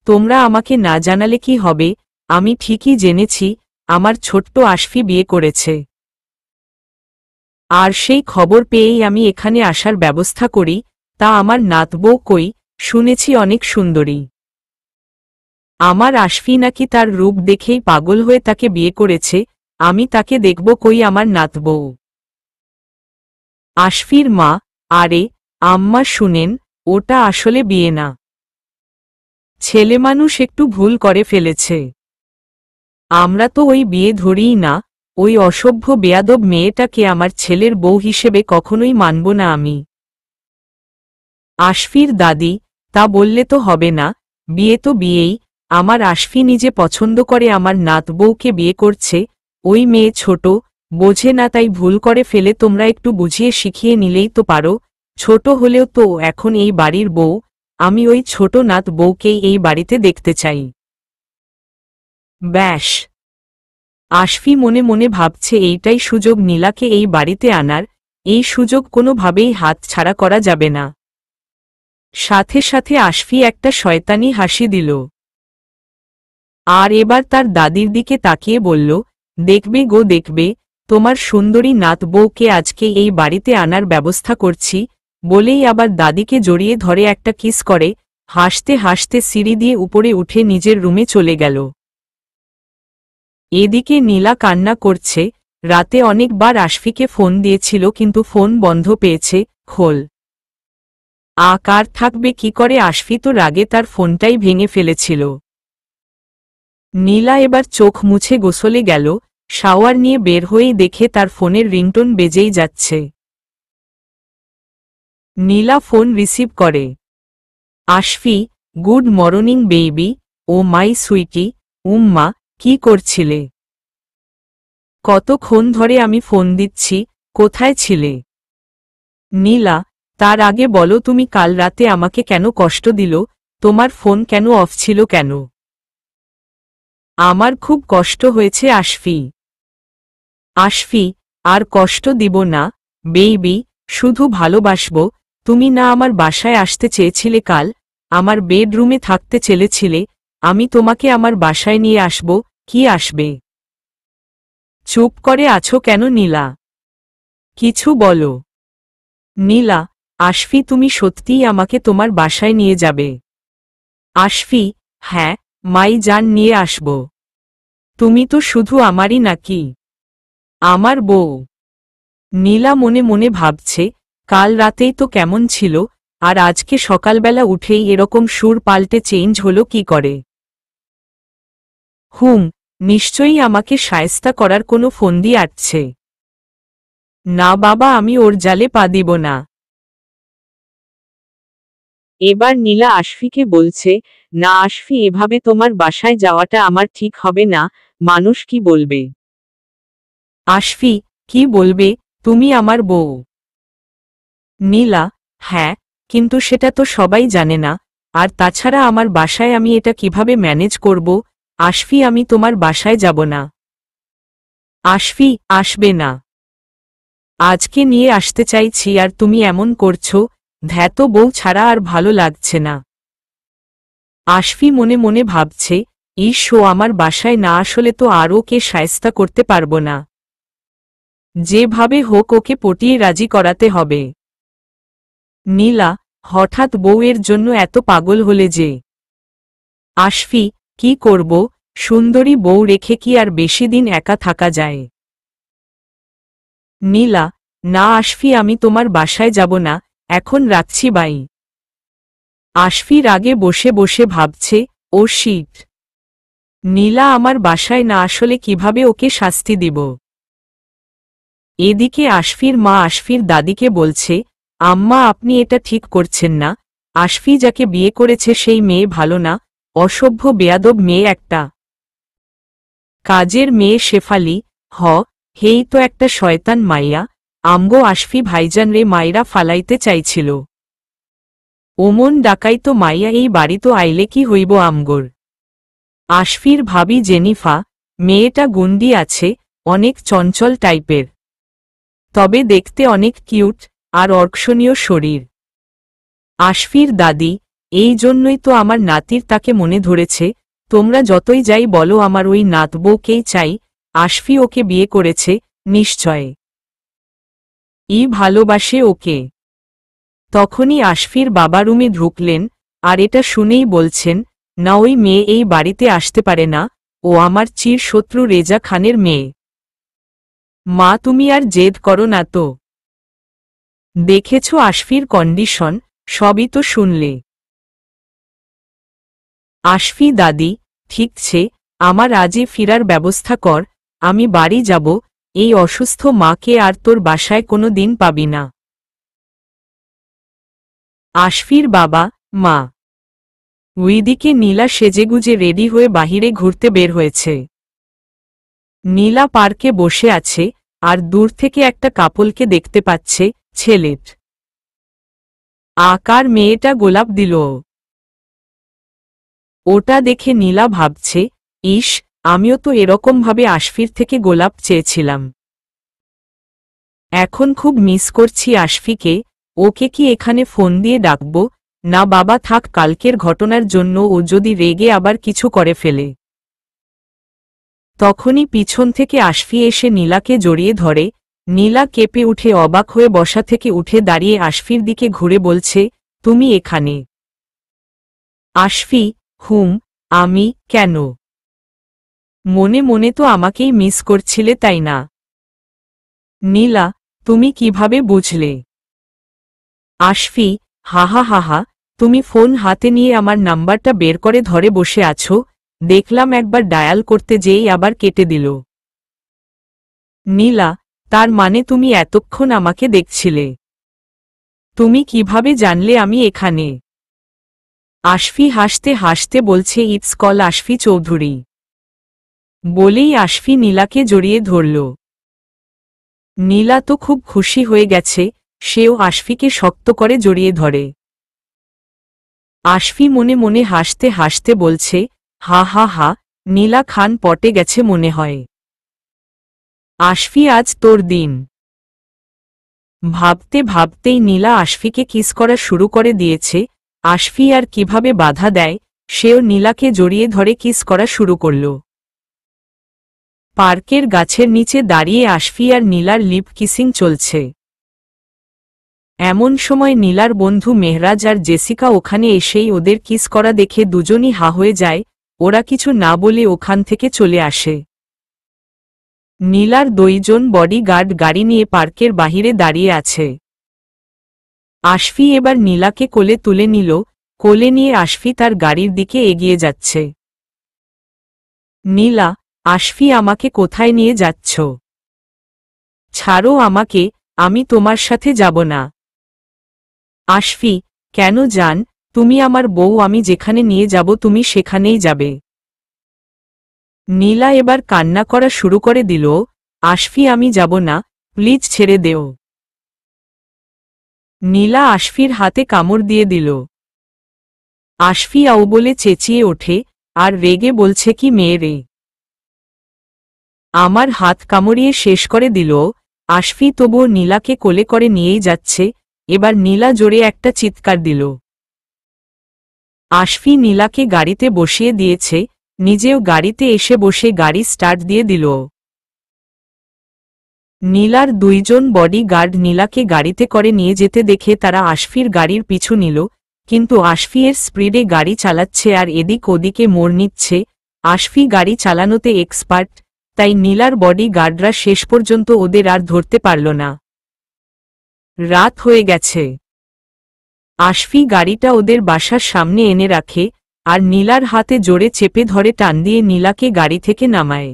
তোমরা আমাকে না জানালে কি হবে, আমি ঠিকই জেনেছি, আমার ছোট্ট আশফি বিয়ে করেছে। আর সেই খবর পেয়েই আমি এখানে আসার ব্যবস্থা করি। তা আমার নাত বউ কই? শুনেছি অনেক সুন্দরী। আমার আশফি নাকি তার রূপ দেখেই পাগল হয়ে তাকে বিয়ে করেছে, আমি তাকে দেখব কই আমার নাত বউ? আশফির মা, আরে আম্মা শুনেন, ওটা আসলে বিয়ে না। ছেলেমানুষ একটু ভুল করে ফেলেছে। আমরা তো ওই বিয়ে ধরিই না, ওই অসভ্য বেয়াদব মেয়েটাকে আমার ছেলের বউ হিসেবে কখনোই মানব না আমি। আশফির দাদি, তা বললে তো হবে না, বিয়ে তো বিয়েই। আমার আশফি নিজে পছন্দ করে আমার নাত বউকে বিয়ে করছে, ওই মেয়ে ছোট, বোঝে না তাই ভুল করে ফেলে, তোমরা একটু বুঝিয়ে শিখিয়ে নিলেই তো পারো। ছোট হলেও তো এখন এই বাড়ির বউ, আমি ওই ছোট নাত বউকেই এই বাড়িতে দেখতে চাই। ব্যাস। আশফি মনে মনে ভাবছে এইটাই সুযোগ নীলাকে এই বাড়িতে আনার, এই সুযোগ কোনোভাবেই হাত ছাড়া করা যাবে না। সাথে সাথে আশফি একটা শয়তানি হাসি দিল। আর এবার তার দাদির দিকে তাকিয়ে বলল, দেখবে গো দেখবে, তোমার সুন্দরী নাত বউকে আজকে এই বাড়িতে আনার ব্যবস্থা করছি। বলেই আবার দাদিকে জড়িয়ে ধরে একটা কিস করে, হাসতে হাসতে সিঁড়ি দিয়ে উপরে উঠে নিজের রুমে চলে গেল। এদিকে নীলা কান্না করছে। রাতে অনেকবার আশফিকে ফোন দিয়েছিল কিন্তু ফোন বন্ধ পেয়েছে, খোল। কার থাকবে কি করে? আশফি তো রাগে তার ফোনটাই ভেঙে ফেলেছিল। নীলা এবার চোখ মুছে গোসলে গেল, শাওয়ার নিয়ে বের হয়েই দেখে তার ফোনের রিংটোন বেজেই যাচ্ছে। নীলা ফোন রিসিভ করে। Ashfi, good morning baby. Oh my sweetie, উম্মা, কি করছিলে? কতক্ষণ ধরে আমি ফোন দিচ্ছি, কোথায় ছিলে? নীলা, তার আগে বলো তুমি কাল রাতে আমাকে কেন কষ্ট দিল? তোমার ফোন কেন অফ ছিল কেন? আমার খুব কষ্ট হয়েছে আশফি। আশফি, আর কষ্ট দিব না বেবি, শুধু ভালোবাসবো। তুমি না আমার বাসায় আসতে চেয়েছিলে কাল, আমার বেডরুমে থাকতে চেয়েছিলে, আমি তোমাকে আমার বাসায় নিয়ে আসব। কি আসবে? চুপ করে আছো কেন নীলা? কিছু বলো। নীলা, আশফি তুমি সত্যিই আমাকে তোমার বাসায় নিয়ে যাবে? আশফি, হ্যাঁ, মাই জান নিয়ে আসব। তুমি তো শুধু আমারই নাকি আমার বউ? নীলা মনে মনে ভাবছে, কাল রাতেই তো কেমন ছিল, আর আজকে সকালবেলা উঠেই এরকম সুর পাল্টে চেঞ্জ হলো কি করে? নিশ্চয়ই আমাকে শায়েস্তা করার কোনো ফন্দি আসছে। না বাবা, আমি ওর জালে পা দিব না। এবার নীলা আশফিকে বলছে, না আশফি, এভাবে তোমার বাসায় যাওয়াটা আমার ঠিক হবে না, মানুষ কি বলবে? আশফি, কি বলবে? তুমি আমার বউ। নীলা, হ্যাঁ, কিন্তু সেটা তো সবাই জানে না, আর তাছাড়া আমার বাসায় আমি এটা কিভাবে ম্যানেজ করব? আশফি, আমি তোমার বাসায় যাব না। আশফি, আসবে না। আজকে নিয়ে আসতে চাইছি আর তুমি এমন করছো, ধ্যাত বউ ছাড়া আর ভালো লাগছে না। আশফি মনে মনে ভাবছে, ও আমার বাসায় না আসলে তো আর ওকে শায়েস্তা করতে পারবো না। যেভাবে হোক ওকে পটিয়ে রাজি করাতে হবে। নীলা, হঠাৎ বউয়ের জন্য এত পাগল হলে যে? আশফি, কি করব, সুন্দরী বউ রেখে কি আর বেশি দিন একা থাকা যায়? নীলা, না আশফি, আমি তোমার বাসায় যাব না, এখন রাখছি বাই। আশফি রাগে বসে বসে ভাবছে, ও শিট, নীলা আমার বাসায় না আসলে কিভাবে ওকে শাস্তি দিব? এদিকে আশফির মা আশফির দাদিকে বলছে, আম্মা আপনি এটা ঠিক করছেন না, আশফি যাকে বিয়ে করেছে সেই মেয়ে ভালো না, অসভ্য বেয়াদব মেয়ে একটা। কাজের মেয়ে শেফালি, হেই তো একটা শয়তান মাইয়া, আমগো আশফি ভাইজান রে মাইরা ফালাইতে চাইছিল। ওমন ডাকাই তো মাইয়া এই বাড়ি তো আইলে কি হইব আমগোর? আশফির ভাবি জেনিফা, মেয়েটা গুন্ডি আছে, অনেক চঞ্চল টাইপের, তবে দেখতে অনেক কিউট, আর অর্কশনীয় শরীর। আশফির দাদি, এই জন্যই তো আমার নাতির তাকে মনে ধরেছে, তোমরা যতই যাই বলো আমার ওই নাতবউকেই চাই, আশফি ওকে বিয়ে করেছে, নিশ্চয় ভালোবাসে ওকে। তখনই আশফির বাবা রুমে ঢুকলেন, আর এটা শুনেই বলছেন, না ওই মেয়ে এই বাড়িতে আসতে পারে না, ও আমার চির শত্রু রেজা খানের মেয়ে। মা তুমি আর জেদ করো না তো। দেখেছ আশফির কন্ডিশন, সবই তো শুনলে। আশফি দাদি, ঠিকছে, আমার আজই ফিরার ব্যবস্থা কর, আমি বাড়ি যাব, এই অসুস্থ মাকে আর তোর বাসায় কোনো দিন পাবি না। আশফির বাবা মা। ওইদিকে নীলা সেজেগুজে রেডি হয়ে বাহিরে ঘুরতে বের হয়েছে। নীলা পার্কে বসে আছে, আর দূর থেকে একটা কাপলকে দেখতে পাচ্ছে, ছেলেট আকার মেয়েটা গোলাপ দিল। ওটা দেখে নীলা ভাবছে, ইস, আমিও তো এরকমভাবে আশফির থেকে গোলাপ চেয়েছিলাম। এখন খুব মিস করছি আশফিকে, ওকে কি এখানে ফোন দিয়ে ডাকব? না বাবা থাক, কালকের ঘটনার জন্য ও যদি রেগে আবার কিছু করে ফেলে। তখনই পিছন থেকে আশফি এসে নীলাকে জড়িয়ে ধরে। নীলা কেঁপে উঠে অবাক হয়ে বসা থেকে উঠে দাঁড়িয়ে আশফির দিকে ঘুরে বলছে, তুমি এখানে? আশফি, আমি কেন? মনে মনে তো আমাকেই মিস করছিলে তাই না? নীলা, তুমি কিভাবে বুঝলে? আশফি, হাহা, তুমি ফোন হাতে নিয়ে আমার নাম্বারটা বের করে ধরে বসে আছো, দেখলাম একবার ডায়াল করতে যেই আবার কেটে দিল। নীলা, তার মানে তুমি এতক্ষণ আমাকে দেখছিলে? তুমি কিভাবে জানলে আমি এখানে? আশফি হাসতে হাসতে বলছে, ইটস কল আশফি চৌধুরী। বলেই আশফি নীলাকে জড়িয়ে ধরল। নীলা তো খুব খুশি হয়ে গেছে, সেও আশফিকে শক্ত করে জড়িয়ে ধরে। আশফি মনে মনে হাসতে হাসতে বলছে, হা হা হা, নীলা খান পটে গেছে মনে হয়। আশফি, আজ তোর দিন। ভাবতে ভাবতেই নীলা আশফিকে কিস করা শুরু করে দিয়েছে। আশফি আর কিভাবে বাধা দেয়, সেও নীলাকে জড়িয়ে ধরে কিস করা শুরু করল। পার্কের গাছের নিচে দাঁড়িয়ে আশফি আর নীলার লিপ কিসিং চলছে। এমন সময় নীলার বন্ধু মেহরাজ আর জেসিকা ওখানে এসেই ওদের কিস করা দেখে দুজনই হা হয়ে যায়। ওরা কিছু না বলে ওখান থেকে চলে আসে। নীলার দুইজন বডিগার্ড গাড়ি নিয়ে পার্কের বাহিরে দাঁড়িয়ে আছে। আশফি এবার নীলাকে কোলে তুলে নিল। কোলে নিয়ে আশফি তার গাড়ির দিকে এগিয়ে যাচ্ছে। নীলা, আশফি, আমাকে কোথায় নিয়ে যাচ্ছ? ছাড়ো আমাকে, আমি তোমার সাথে যাব না। আশফি, কেন জান, তুমি আমার বউ, আমি যেখানে নিয়ে যাব তুমি সেখানেই যাবে। নীলা এবার কান্না করা শুরু করে দিল। আশফি, আমি যাব না, প্লিজ ছেড়ে দেও। নীলা আশফির হাতে কামড় দিয়ে দিল। আশফি আউ বলে চেঁচিয়ে ওঠে আর রেগে বলছে, কি মেয়ে রে, আমার হাত কামড়িয়ে শেষ করে দিল। আশফি তবুও নীলাকে কোলে করে নিয়েই যাচ্ছে। এবার নীলা জোরে একটা চিৎকার দিল। আশফি নীলাকে গাড়িতে বসিয়ে দিয়েছে, নিজেও গাড়িতে এসে বসে গাড়ি স্টার্ট দিয়ে দিল। নীলার দুইজন বডিগার্ড নীলাকে গাড়িতে করে নিয়ে যেতে দেখে তারা আশফির গাড়ির পিছু নিল। কিন্তু আশফি এর স্পিডে গাড়ি চালাচ্ছে আর এদিক ওদিকে মোড় নিচ্ছে। আশফি গাড়ি চালানোতে এক্সপার্ট, তাই নীলার বডিগার্ডরা শেষ পর্যন্ত ওদের আর ধরতে পারল না। রাত হয়ে গেছে। আশফি গাড়িটা ওদের বাসার সামনে এনে রাখে আর নীলার হাতে জোরে চেপে ধরে টান দিয়ে নীলাকে গাড়ি থেকে নামায়।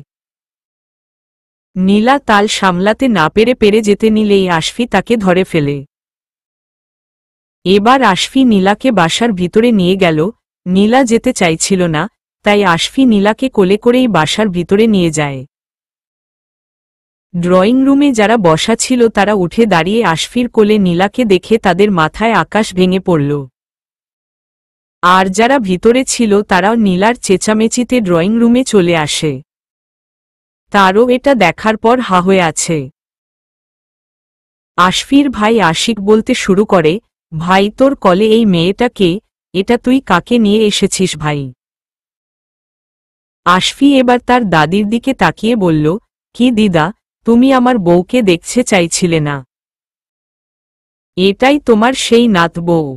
নীলা তাল সামলাতে না পেরে যেতে নিলেই আশফি তাকে ধরে ফেলে। এবার আশফি নীলাকে বাসার ভিতরে নিয়ে গেল। নীলা যেতে চাইছিল না, তাই আশফি নীলাকে কোলে করেই বাসার ভিতরে নিয়ে যায়। ড্রয়িং রুমে যারা বসা ছিল তারা উঠে দাঁড়িয়ে আশফির কোলে নীলাকে দেখে তাদের মাথায় আকাশ ভেঙে পড়ল। আর যারা ভিতরে ছিল তারাও নীলার চেঁচামেচিতে ড্রয়িং রুমে চলে আসে। তারও এটা দেখার পর হা হয়ে আছে। আশফির ভাই আশিক বলতে শুরু করে, ভাই, তোর কলে এই মেয়েটা কে? এটা তুই কাকে নিয়ে এসেছিস ভাই? আশফি এবার তার দাদির দিকে তাকিয়ে বলল, কি দিদা, তুমি আমার বউকে দেখতে চাইছিলে না? এটাই তোমার সেই নাত বউ।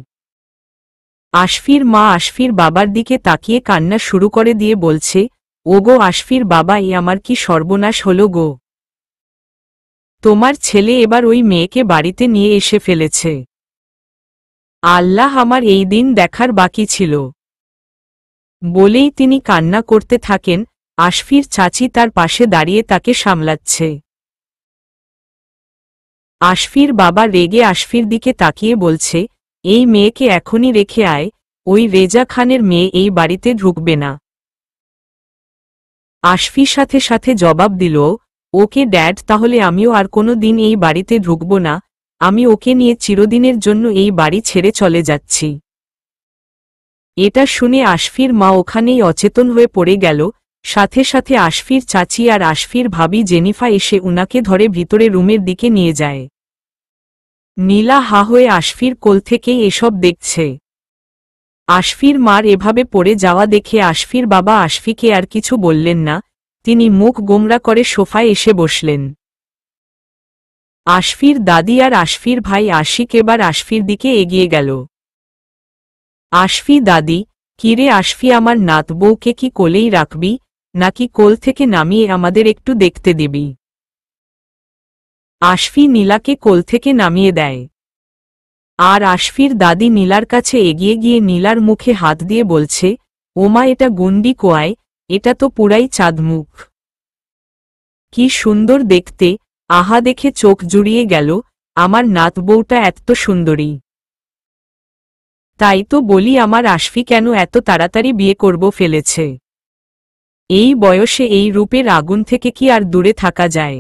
আশফির মা আশফির বাবার দিকে তাকিয়ে কান্না শুরু করে দিয়ে বলছে, ওগো আশফির বাবা, এ আমার কি সর্বনাশ হলো গো! তোমার ছেলে এবার ওই মেয়েকে বাড়িতে নিয়ে এসে ফেলেছে। আল্লাহ, আমার এই দিন দেখার বাকি ছিল। বলেই তিনি কান্না করতে থাকেন। আশফির চাচি তার পাশে দাঁড়িয়ে তাকে সামলাচ্ছে। আশফির বাবা রেগে আশফির দিকে তাকিয়ে বলছে, এই মেয়েকে এখনই রেখে আয়, ওই রেজা খানের মেয়ে এই বাড়িতে ঢুকবে না। আশফি সাথে সাথে জবাব দিল, ওকে ড্যাড, তাহলে আমিও আর কোনো দিন এই বাড়িতে ঢুকব না। আমি ওকে নিয়ে চিরদিনের জন্য এই বাড়ি ছেড়ে চলে যাচ্ছি। এটা শুনে আশফির মা ওখানেই অচেতন হয়ে পড়ে গেল। সাথে সাথে আশফির চাচি আর আশফির ভাবি জেনিফা এসে উনাকে ধরে ভিতরে রুমের দিকে নিয়ে যায়। নীলা হা হয়ে আশফির কোল থেকেই এসব দেখছে। আশফির মার এভাবে পড়ে যাওয়া দেখে আশফির বাবা আশফিকে আর কিছু বললেন না, তিনি মুখ গোমরা করে সোফায় এসে বসলেন। আশফির দাদি আর আশফির ভাই আশিক এবার আশফির দিকে এগিয়ে গেল। আশফি, দাদি, কিরে আশফি, আমার নাত বউকে কি কোলেই রাখবি নাকি কোল থেকে নামিয়ে আমাদের একটু দেখতে দিবি? আশফি নীলাকে কোল থেকে নামিয়ে দেয়। আর আশফির দাদি নীলার কাছে এগিয়ে গিয়ে নীলার মুখে হাত দিয়ে বলছে, ওমা, এটা গুন্ডি কোয়ায়, এটা তো পুরাই চাঁদমুখ। কি সুন্দর দেখতে, আহা দেখে চোখ জুড়িয়ে গেল, আমার নাত বউটা এত সুন্দরী। তাই তো বলি আমার আশফি কেন এত তাড়াতাড়ি বিয়ে করব ফেলেছে। এই বয়সে এই রূপের আগুন থেকে কি আর দূরে থাকা যায়।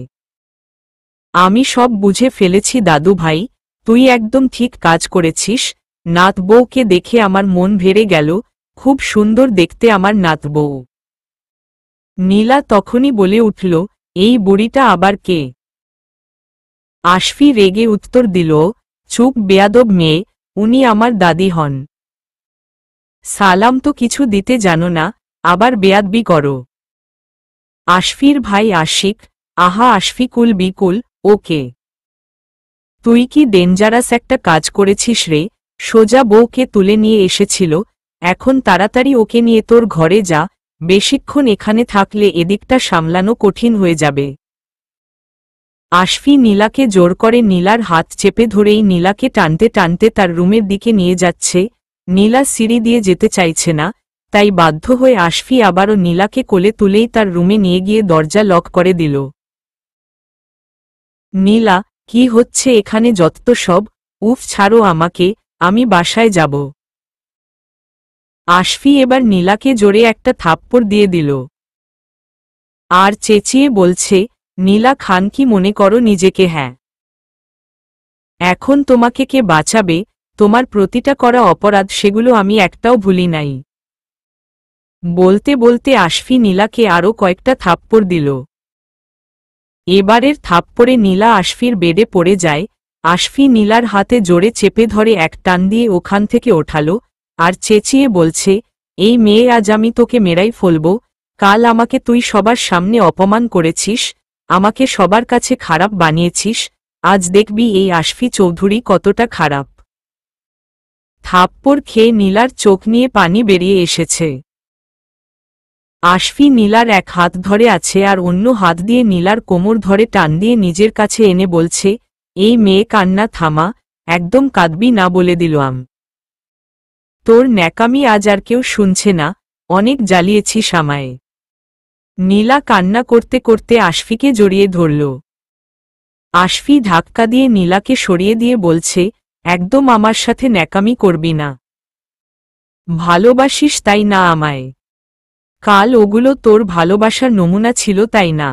আমি সব বুঝে ফেলেছি দাদু ভাই, তুই একদম ঠিক কাজ করেছিস। নাত বউকে দেখে আমার মন ভরে গেল, খুব সুন্দর দেখতে আমার নাত বউ। নীলা তখনই বলে উঠল, এই বুড়িটা আবার কে? আশফি রেগে উত্তর দিল, চুপ বেয়াদব মেয়ে, উনি আমার দাদি হন। সালাম তো কিছু দিতে জানো না, আবার বেয়াদবি করো। আশফির ভাই আশিক। আহা আশফি কুল বিকুল, ওকে। তুই কি ডেঞ্জারাস একটা কাজ করেছিস রে। সোজা বউকে তুলে নিয়ে এসেছিল, এখন তাড়াতাড়ি ওকে নিয়ে তোর ঘরে যা, বেশিক্ষণ এখানে থাকলে এদিকটা সামলানো কঠিন হয়ে যাবে। আশফি নীলাকে জোর করে নীলার হাত চেপে ধরেই নীলাকে টানতে টানতে তার রুমের দিকে নিয়ে যাচ্ছে। নীলা সিঁড়ি দিয়ে যেতে চাইছে না, তাই বাধ্য হয়ে আশফি আবারও নীলাকে কোলে তুলেই তার রুমে নিয়ে গিয়ে দরজা লক করে দিল। নীলা, কি হচ্ছে এখানে যত সব? উফ ছাড়ো আমাকে, আমি বাসায় যাব। আশফি এবার নীলাকে জোরে একটা থাপ্পড় দিয়ে দিল। আর চেঁচিয়ে বলছে, নীলা খান কি মনে করো নিজেকে? হ্যাঁ, এখন তোমাকে কে বাঁচাবে? তোমার প্রতিটা করা অপরাধ সেগুলো আমি একটাও ভুলি নাই। বলতে বলতে আশফি নীলাকে আরও কয়েকটা থাপ্পড় দিল। এবারের থাপ্পড়ে নীলা আশফির বেডে পড়ে যায়। আশফি নীলার হাতে জোরে চেপে ধরে এক টান দিয়ে ওখান থেকে ওঠালো, আর চেঁচিয়ে বলছে, এই মেয়ে আজ আমি তোকে মেরাই ফেলব। কাল আমাকে তুই সবার সামনে অপমান করেছিস, আমাকে সবার কাছে খারাপ বানিয়েছিস, আজ দেখবি এই আশফি চৌধুরী কতটা খারাপ। থাপ্পড় খেয়ে নীলার চোখ নিয়ে পানি বেরিয়ে এসেছে। আশফি নীলার এক হাত ধরে আছে আর অন্য হাত দিয়ে নীলার কোমর ধরে টান দিয়ে নিজের কাছে এনে বলছে, এই মেয়ে কান্না থামা, একদম কাঁদবি না বলে দিলাম। তোর ন্যাকামি আজ আর কেউ শুনছে না, অনেক জ্বালিয়েছিস আমায়। নীলা কান্না করতে করতে আশফিকে জড়িয়ে ধরল। আশফি ধাক্কা দিয়ে নীলাকে সরিয়ে দিয়ে বলছে, একদম আমার সাথে ন্যাকামি করবি না। ভালোবাসিস তাই না আমায়? কাল ওগুলো তোর ভালোবাসার নমুনা ছিল তাই না?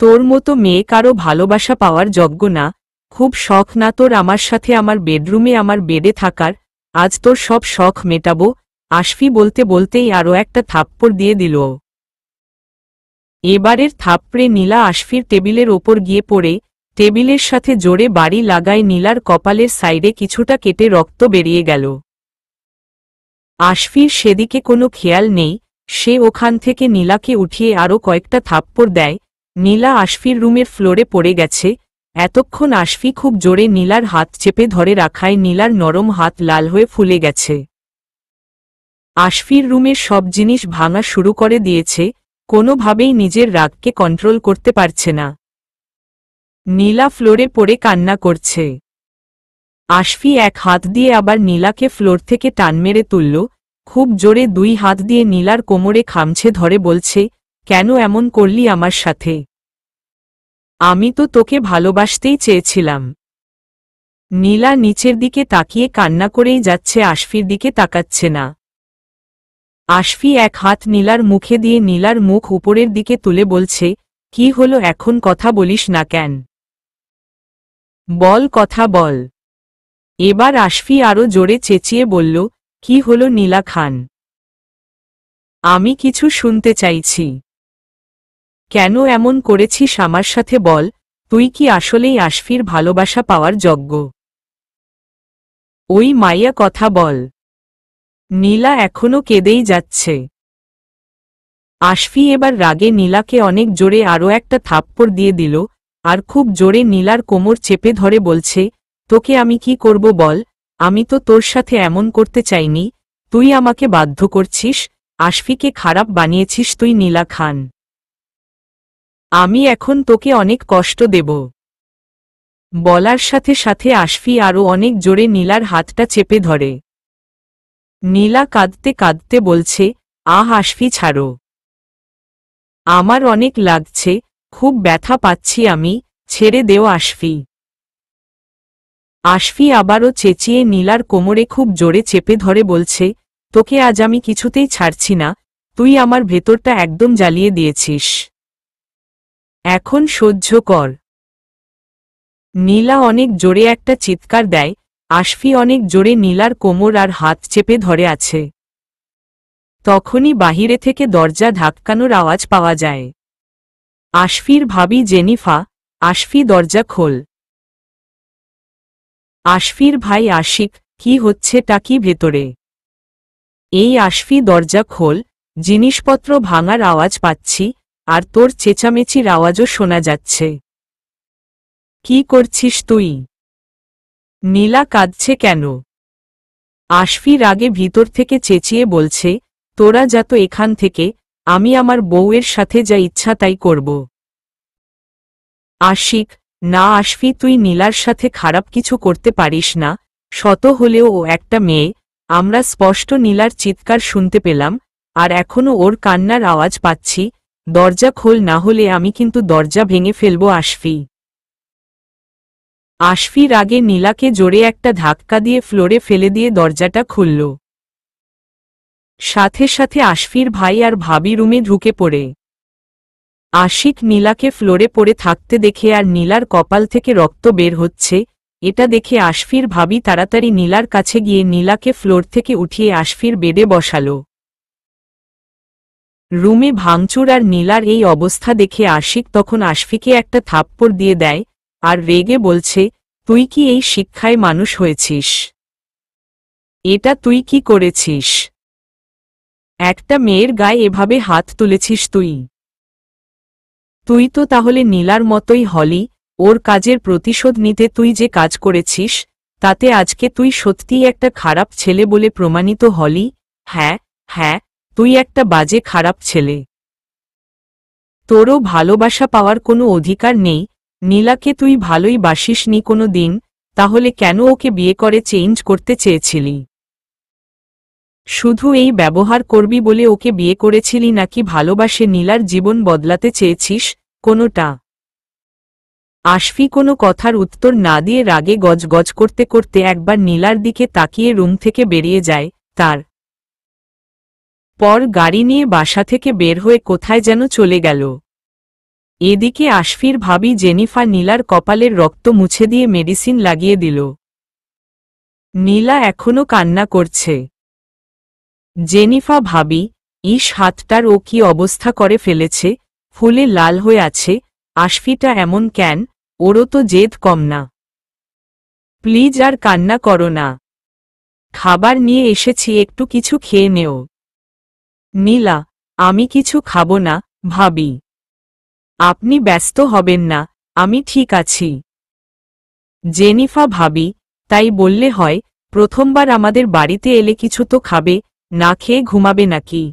তোর মতো মেয়ে কারো ভালোবাসা পাওয়ার যোগ্য না। খুব শখ না তোর আমার সাথে আমার বেডরুমে আমার বেডে থাকার? আজ তোর সব শখ মেটাবো। আশফি বলতে বলতেই আরও একটা থাপ্পড় দিয়ে দিল। এবারের থাপ্পড়ে নীলা আশফির টেবিলের ওপর গিয়ে পড়ে টেবিলের সাথে জোরে বাড়ি লাগায় নীলার কপালের সাইডে কিছুটা কেটে রক্ত বেরিয়ে গেল। আশফির সেদিকে কোনো খেয়াল নেই, সে ওখান থেকে নীলাকে উঠিয়ে আরও কয়েকটা থাপ্পড় দেয়। নীলা আশফির রুমের ফ্লোরে পড়ে গেছে। এতক্ষণ আশফি খুব জোরে নীলার হাত চেপে ধরে রাখায় নীলার নরম হাত লাল হয়ে ফুলে গেছে। আশফির রুমের সব জিনিস ভাঙা শুরু করে দিয়েছে, কোনোভাবেই নিজের রাগকে কন্ট্রোল করতে পারছে না। নীলা ফ্লোরে পড়ে কান্না করছে। আশফি এক হাত দিয়ে আবার নীলাকে ফ্লোর থেকে টান মেরে তুলল, খুব জোরে দুই হাত দিয়ে নীলার কোমরে খামছে ধরে বলছে, কেন এমন করলি আমার সাথে? আমি তো তোকে ভালোবাসতেই চেয়েছিলাম। নীলা নিচের দিকে তাকিয়ে কান্না করেই যাচ্ছে, আশফির দিকে তাকাচ্ছে না। আশফি এক হাত নীলার মুখে দিয়ে নীলার মুখ উপরের দিকে তুলে বলছে, কি হলো এখন কথা বলিস না কেন? বল কথা বল। এবার আশফি আরও জোরে চেঁচিয়ে বলল, কি হলো নীলা খান? আমি কিছু শুনতে চাইছি। কেন এমন করেছিস আমার সাথে বল, তুই কি আসলেই আশফির ভালোবাসা পাওয়ার যোগ্য? ওই মাইয়া কথা বল। নীলা এখনো কেঁদেই যাচ্ছে। আশফি এবার রাগে নীলাকে অনেক জোরে আরও একটা থাপ্পড় দিয়ে দিল, আর খুব জোরে নীলার কোমর চেপে ধরে বলছে, তোকে আমি কি করব বল? আমি তো তোর সাথে এমন করতে চাইনি, তুই আমাকে বাধ্য করছিস, আশফিকে খারাপ বানিয়েছিস তুই নীলা খান। আমি এখন তোকে অনেক কষ্ট দেব। বলার সাথে সাথে আশফি আরও অনেক জোরে নীলার হাতটা চেপে ধরে। নীলা কাঁদতে কাঁদতে বলছে, আহ আশফি ছাড়ো। আমার অনেক লাগছে, খুব ব্যথা পাচ্ছি আমি, ছেড়ে দেও আশফি। আশফি আবারও চেঁচিয়ে নীলার কোমরে খুব জোরে চেপে ধরে বলছে, তোকে আজ আমি কিছুতেই ছাড়ছি না, তুই আমার ভেতরটা একদম জ্বালিয়ে দিয়েছিস। এখন সহ্য কর। নীলা অনেক জোরে একটা চিৎকার দেয়, আশফি অনেক জোরে নীলার কোমর আর হাত চেপে ধরে আছে। তখনই বাহিরে থেকে দরজা ধাক্কানোর আওয়াজ পাওয়া যায়। আশফির ভাবি জেনিফা, আশফি দরজা খোল। আশফির ভাই আশিক, কি হচ্ছেটা কি ভেতরে? এই আশফি দরজা খোল, জিনিসপত্র ভাঙার আওয়াজ পাচ্ছি, আর তোর চেঁচামেচির আওয়াজও শোনা যাচ্ছে। কি করছিস তুই? নীলা কাঁদছে কেন? আশফি রাগে ভিতর থেকে চেঁচিয়ে বলছে, তোরা যা তো এখান থেকে, আমি আমার বউয়ের সাথে যা ইচ্ছা তাই করব। আশিক, না আশফি, তুই নীলার সাথে খারাপ কিছু করতে পারিস না, শত হলেও ও একটা মেয়ে, আমরা স্পষ্ট নীলার চিৎকার শুনতে পেলাম, আর এখনও ওর কান্নার আওয়াজ পাচ্ছি, দরজা খোল, না হলে আমি কিন্তু দরজা ভেঙে ফেলব। আশফি আশফি রাগে নীলাকে জোরে একটা ধাক্কা দিয়ে ফ্লোরে ফেলে দিয়ে দরজাটা খুলল। সাথে সাথে আশফির ভাই আর ভাবি রুমে ঢুকে পড়ে। আশিক নীলাকে ফ্লোরে পড়ে থাকতে দেখে আর নীলার কপাল থেকে রক্ত বের হচ্ছে, এটা দেখে আশফির ভাবি তাড়াতাড়ি নীলার কাছে গিয়ে নীলাকে ফ্লোর থেকে উঠিয়ে আশফির বেডে বসাল। রুমে ভাঙচুর আর নীলার এই অবস্থা দেখে আশিক তখন আশফিকে একটা থাপ্পড় দিয়ে দেয়, আর রেগে বলছে, তুই কি এই শিক্ষায় মানুষ হয়েছিস? এটা তুই কি করেছিস? একটা মেয়ের গায়ে এভাবে হাত তুলেছিস তুই? তুই তো তাহলে নীলার মতোই হলি, ওর কাজের প্রতিশোধ নিতে তুই যে কাজ করেছিস, তাতে আজকে তুই সত্যিই একটা খারাপ ছেলে বলে প্রমাণিত হলি। হ্যাঁ হ্যাঁ, তুই একটা বাজে খারাপ ছেলে। তোরও ভালোবাসা পাওয়ার কোনো অধিকার নেই, নীলাকে তুই ভালোই বাসিসনি কোনো দিন, তাহলে কেন ওকে বিয়ে করে চেঞ্জ করতে চেয়েছিলি? শুধু এই ব্যবহার করবি বলে ওকে বিয়ে করেছিলি, নাকি ভালোবাসে নীলার জীবন বদলাতে চেয়েছিস? কোনোটা? আশফি কোনো কথার উত্তর না দিয়ে রাগে গজগজ করতে করতে একবার নীলার দিকে তাকিয়ে রুম থেকে বেরিয়ে যায়, তার পর গাড়ি নিয়ে বাসা থেকে বের হয়ে কোথায় যেন চলে গেল। এদিকে আশফির ভাবি জেনিফা নীলার কপালের রক্ত মুছে দিয়ে মেডিসিন লাগিয়ে দিল। নীলা এখনো কান্না করছে। জেনিফা ভাবি, ইস, হাতটার ও কি অবস্থা করে ফেলেছে, ফুলে লাল হয়ে আছে, আশফিটা এমন কেন, ওরও তো জেদ কম না। প্লিজ আর কান্না করো না, খাবার নিয়ে এসেছি, একটু কিছু খেয়ে নেও। নীলা, আমি কিছু খাবো না ভাবি। আপনি ব্যস্ত হবেন না, আমি ঠিক আছি। জেনিফা ভাবি, তাই বললে হয়, প্রথমবার আমাদের বাড়িতে এলে কিছু তো খাবে, না খেয়ে ঘুমাবে নাকি?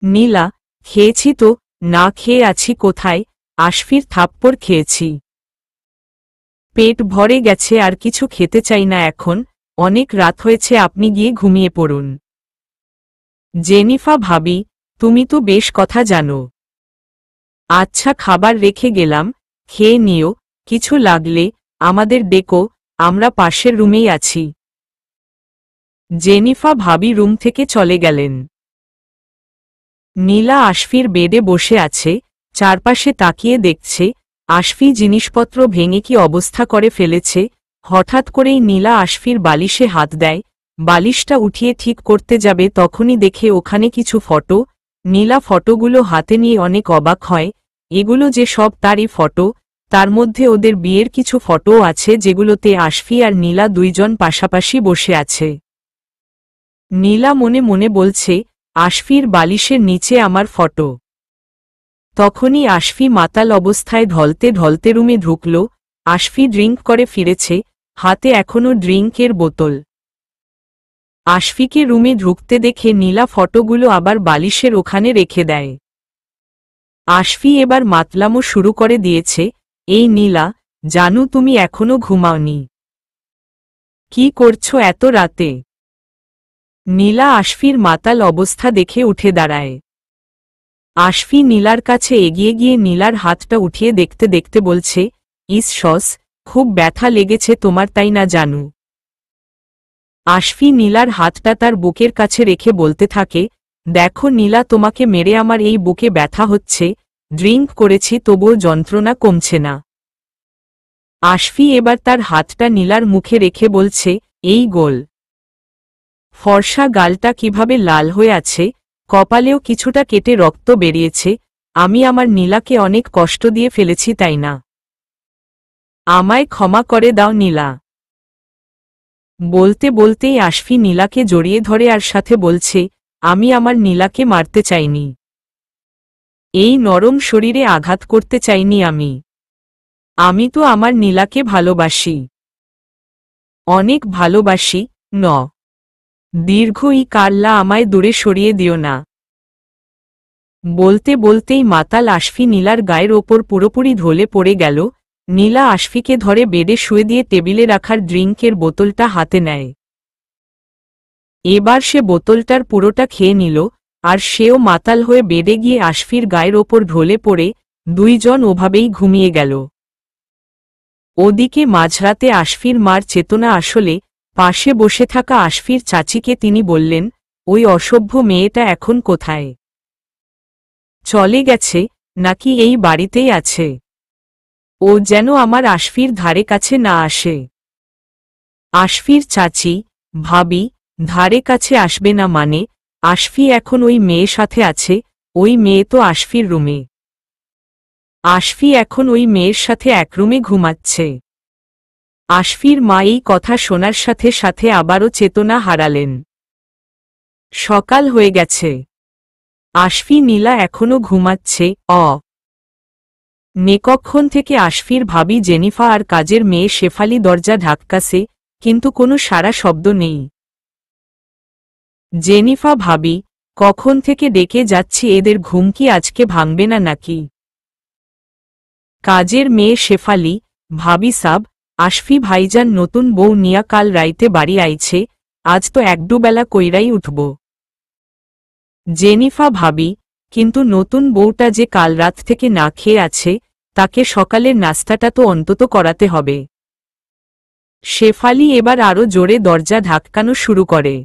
নীলা, খেয়েছি তো, না খেয়ে আছি কোথায়, আশফির থাপ্পড় খেয়েছি। পেট ভরে গেছে, আর কিছু খেতে চাই না এখন, অনেক রাত হয়েছে, আপনি গিয়ে ঘুমিয়ে পড়ুন। জেনিফা ভাবি, তুমি তো বেশ কথা জানো। আচ্ছা, খাবার রেখে গেলাম, খেয়ে নিও, কিছু লাগলে আমাদের ডেকো, আমরা পাশের রুমেই আছি। জেনিফা ভাবি রুম থেকে চলে গেলেন। নীলা আশফির বেডে বসে আছে, চারপাশে তাকিয়ে দেখছে, আশফি জিনিসপত্র ভেঙে কি অবস্থা করে ফেলেছে। হঠাৎ করেই নীলা আশফির বালিশে হাত দেয়, বালিশটা উঠিয়ে ঠিক করতে যাবে, তখনই দেখে ওখানে কিছু ফটো। নীলা ফটোগুলো হাতে নিয়ে অনেক অবাক হয়, এগুলো যে সব তারই ফটো, তার মধ্যে ওদের বিয়ের কিছু ফটোও আছে, যেগুলোতে আশফি আর নীলা দুইজন পাশাপাশি বসে আছে। নীলা মনে মনে বলছে, আশফির বালিশের নিচে আমার ফটো। তখনই আশফি মাতাল অবস্থায় ঢলতে ঢলতে রুমে ঢুকল। আশফি ড্রিঙ্ক করে ফিরেছে, হাতে এখনো ড্রিঙ্কের বোতল। আশফিকে রুমে ঢুকতে দেখে নীলা ফটোগুলো আবার বালিশের ওখানে রেখে দেয়। আশফি এবার মাতলামো শুরু করে দিয়েছে, এই নীলা, জানু তুমি এখনো ঘুমাওনি? কি করছো এত রাতে? নীলা আশফির মাতাল অবস্থা দেখে উঠে দাঁড়ায়। আশফি নীলার কাছে এগিয়ে গিয়ে নীলার হাতটা উঠিয়ে দেখতে দেখতে বলছে, ইস সস, খুব ব্যথা লেগেছে তোমার তাই না জানু? আশফি নীলার হাতটা তার বুকের কাছে রেখে বলতে থাকে, দেখো নীলা, তোমাকে মেরে আমার এই বুকে ব্যথা হচ্ছে, ড্রিঙ্ক করেছি তবুও যন্ত্রণা কমছে না। আশফি এবার তার হাতটা নীলার মুখে রেখে বলছে, এই গোল ফর্সা গালটা কিভাবে লাল হয়ে আছে, কপালেও কিছুটা কেটে রক্ত বেরিয়েছে, আমি আমার নীলাকে অনেক কষ্ট দিয়ে ফেলেছি তাই না? আমায় ক্ষমা করে দাও নীলা। বলতে বলতেই আশফি নীলাকে জড়িয়ে ধরে আর সাথে বলছে, আমি আমার নীলাকে মারতে চাইনি, এই নরম শরীরে আঘাত করতে চাইনি আমি তো আমার নীলাকে ভালোবাসি, অনেক ভালোবাসি। ন দীর্ঘ ই কাল্লা, আমায় দূরে সরিয়ে দিও না। বলতে বলতেই মাতাল আশফি নীলার গায়ের ওপর পুরোপুরি ঢলে পড়ে গেল। নীলা আশফিকে ধরে বেডে শুয়ে দিয়ে টেবিলে রাখার ড্রিঙ্কের বোতলটা হাতে নেয়। এবার সে বোতলটার পুরোটা খেয়ে নিল, আর সেও মাতাল হয়ে বেডে গিয়ে আশফির গায়ের ওপর ঢলে পড়ে দুইজন ওভাবেই ঘুমিয়ে গেল। ওদিকে মাঝরাতে আশফির মার চেতনা আসলে, পাশে বসে থাকা আশফির চাচিকে তিনি বললেন, ওই অসভ্য মেয়েটা এখন কোথায়? চলে গেছে নাকি এই বাড়িতেই আছে? ও যেন আমার আশফির ধারে কাছে না আসে। আশফির চাচি, ভাবি, ধারে কাছে আসবে না মানে? আশফি এখন ওই মেয়ের সাথে আছে, ওই মেয়ে তো আশফির রুমে। আশফি এখন ওই মেয়ের সাথে এক রুমে ঘুমাচ্ছে। আশফির মা এই কথা শোনার সাথে সাথে আবারও চেতনা হারালেন। সকাল হয়ে গেছে। আশফি নীলা এখনো ঘুমাচ্ছে। নেকক্ষণ থেকে আশফির ভাবি জেনিফা আর কাজের মেয়ে শেফালি দরজা ধাক্কাছে, কিন্তু কোনো সাড়া শব্দ নেই। জেনিফা ভাবি, কখন থেকে ডেকে যাচ্ছি, এদের ঘুম কি আজকে ভাঙবে না নাকি? কাজের মেয়ে শেফালি, ভাবি সাব, আশফি ভাইজান নতুন বউ নিয়া কাল রাইতে বাড়ি আইছে, আজ তো একদুবেলা কইরাই উঠব। জেনিফা ভাবি, কিন্তু নতুন বউটা যে কাল রাত থেকে না খেয়ে আছে, তাকে সকালের নাস্তাটা তো অন্তত করাতে হবে। শেফালি এবার আরও জোরে দরজা ধাক্কানো শুরু করে।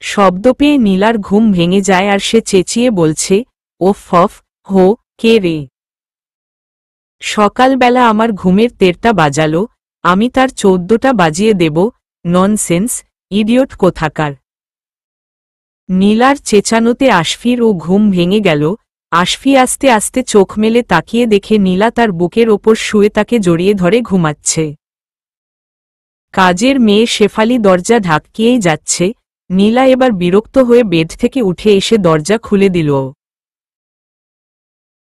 শব্দ পেয়ে নীলার ঘুম ভেঙে যায় আর সে চেঁচিয়ে বলছে, ওফ ফফ, হো, কে রে? সকালবেলা আমার ঘুমের তেরটা বাজালো, আমি তার 14টা বাজিয়ে দেব, ননসেন্স, ইডিয়ট কোথাকার। নীলার চেঁচানোতে আশফির ও ঘুম ভেঙে গেল। আশফি আস্তে আস্তে চোখ মেলে তাকিয়ে দেখে নীলা তার বুকের ওপর শুয়ে তাকে জড়িয়ে ধরে ঘুমাচ্ছে। কাজের মেয়ে শেফালি দরজা ধাক্কিয়েই যাচ্ছে। নীলা এবার বিরক্ত হয়ে বেড থেকে উঠে এসে দরজা খুলে দিল।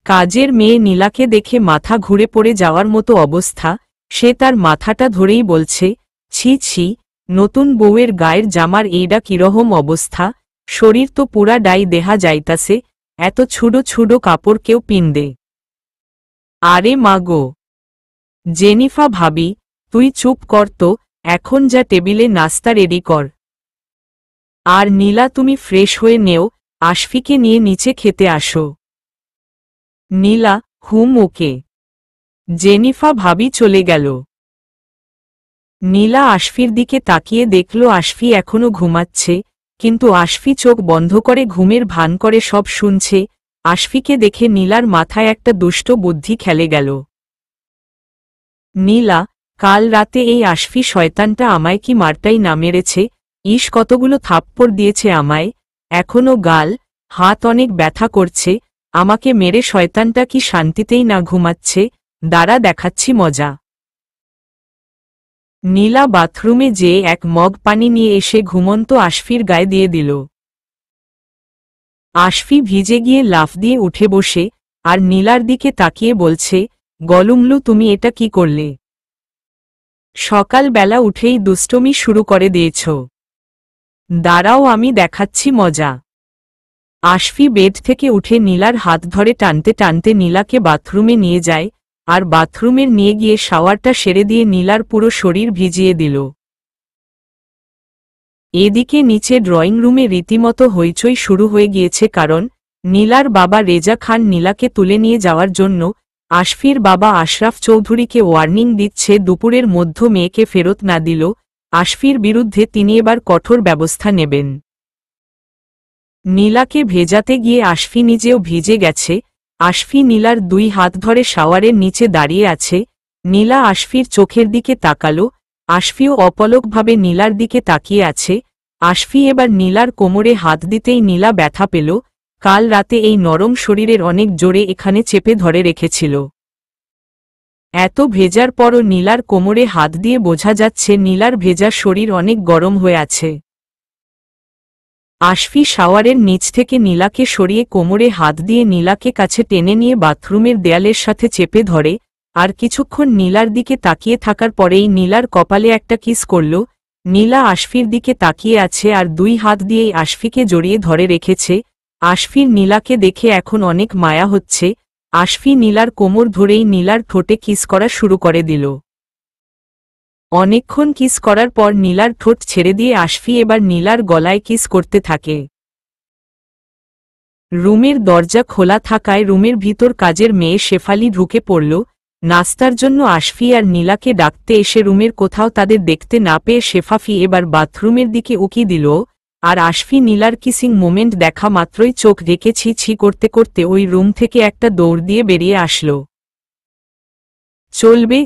কাজের মেয়ে নীলাকে দেখে মাথা ঘুরে পড়ে যাওয়ার মতো অবস্থা, সে তার মাথাটা ধরেই বলছে, ছি ছি, নতুন বউয়ের গায়ের জামার এইডা কিরহম অবস্থা, শরীর তো পুরা ডাই দেহা যাইতাছে, এত ছুডো ছুডো কাপড় কেউ পিনদে? আরে মাগো! জেনিফা ভাবি, তুই চুপ কর তো, এখন যা টেবিলে নাস্তা রেডি কর। আর নীলা, তুমি ফ্রেশ হয়ে নেও, আশফিকে নিয়ে নিচে খেতে আসো। নীলা, হুম ওকে। জেনিফা ভাবি চলে গেল। নীলা আশফির দিকে তাকিয়ে দেখল আশফি এখনো ঘুমাচ্ছে, কিন্তু আশফি চোখ বন্ধ করে ঘুমের ভান করে সব শুনছে। আশফিকে দেখে নীলার মাথায় একটা দুষ্ট বুদ্ধি খেলে গেল। নীলা, কাল রাতে এই আশফি শয়তানটা আমায় কি মারটাই না মেরেছে, ইস কতগুলো থাপ্পড় দিয়েছে আমায়, এখনো গাল, হাত অনেক ব্যথা করছে, আমাকে মেরে শয়তানটা কি শান্তিতেই না ঘুমাচ্ছে, দাঁড়া দেখাচ্ছি মজা। নীলা বাথরুমে যেয়ে এক মগ পানি নিয়ে এসে ঘুমন্ত আশফির গায়ে দিয়ে দিল। আশফি ভিজে গিয়ে লাফ দিয়ে উঠে বসে, আর নীলার দিকে তাকিয়ে বলছে, গলুমলু, তুমি এটা কি করলে? সকালবেলা উঠেই দুষ্টমি শুরু করে দিয়েছ। দাঁড়াও, আমি দেখাচ্ছি মজা। আশফি বেড থেকে উঠে নীলার হাত ধরে টানতে টানতে নীলাকে বাথরুমে নিয়ে যায়, আর বাথরুমের নিয়ে গিয়ে শাওয়ারটা সেরে দিয়ে নীলার পুরো শরীর ভিজিয়ে দিল। এদিকে নিচে ড্রয়িং রুমে রীতিমতো হইচই শুরু হয়ে গিয়েছে, কারণ নীলার বাবা রেজা খান নীলাকে তুলে নিয়ে যাওয়ার জন্য আশফির বাবা আশরাফ চৌধুরীকে ওয়ার্নিং দিচ্ছে, দুপুরের মধ্যে মেয়েকে ফেরত না দিল আশফির বিরুদ্ধে তিনি এবার কঠোর ব্যবস্থা নেবেন। নীলাকে ভেজাতে গিয়ে আশফি নিজেও ভিজে গেছে। আশফি নীলার 2 হাত ধরে শাওয়ারের নিচে দাঁড়িয়ে আছে। নীলা আশফির চোখের দিকে তাকালো। আশফিও অপলকভাবে নীলার দিকে তাকিয়ে আছে। আশফি এবার নীলার কোমরে হাত দিতেই নীলা ব্যথা পেল। কাল রাতে এই নরম শরীরের অনেক জোরে এখানে চেপে ধরে রেখেছিল। এত ভেজার পরও নীলার কোমরে হাত দিয়ে বোঝা যাচ্ছে নীলার ভেজা শরীর অনেক গরম হয়ে আছে। আশফি শাওয়ারের নিচ থেকে নীলাকে সরিয়ে কোমরে হাত দিয়ে নীলাকে কাছে টেনে নিয়ে বাথরুমের দেয়ালের সাথে চেপে ধরে। আর কিছুক্ষণ নীলার দিকে তাকিয়ে থাকার পরেই নীলার কপালে একটা কিস করল। নীলা আশফির দিকে তাকিয়ে আছে আর 2 হাত দিয়েই আশফিকে জড়িয়ে ধরে রেখেছে। আশফির নীলাকে দেখে এখন অনেক মায়া হচ্ছে। আশফি নীলার কোমর ধরেই নীলার ঠোঁটে কিস করা শুরু করে দিল। অনেকক্ষণ কিস করার পর নীলার ঠোঁট ছেড়ে দিয়ে আশফি এবার নীলার গলায় কিস করতে থাকে। রুমের দরজা খোলা থাকায় রুমের ভিতর কাজের মেয়ে শেফালি ঢুকে পড়ল। নাস্তার জন্য আশফি আর নীলাকে ডাকতে এসে রুমের কোথাও তাদের দেখতে না পেয়ে শেফাফি এবার বাথরুমের দিকে উকি দিল। আর আশফি নীলার কিসিং মোমেন্ট দেখা মাত্রই চোখ রেখে ছি ছি করতে করতে ওই রুম থেকে একটা দৌড় দিয়ে বেরিয়ে আসল। চলবে।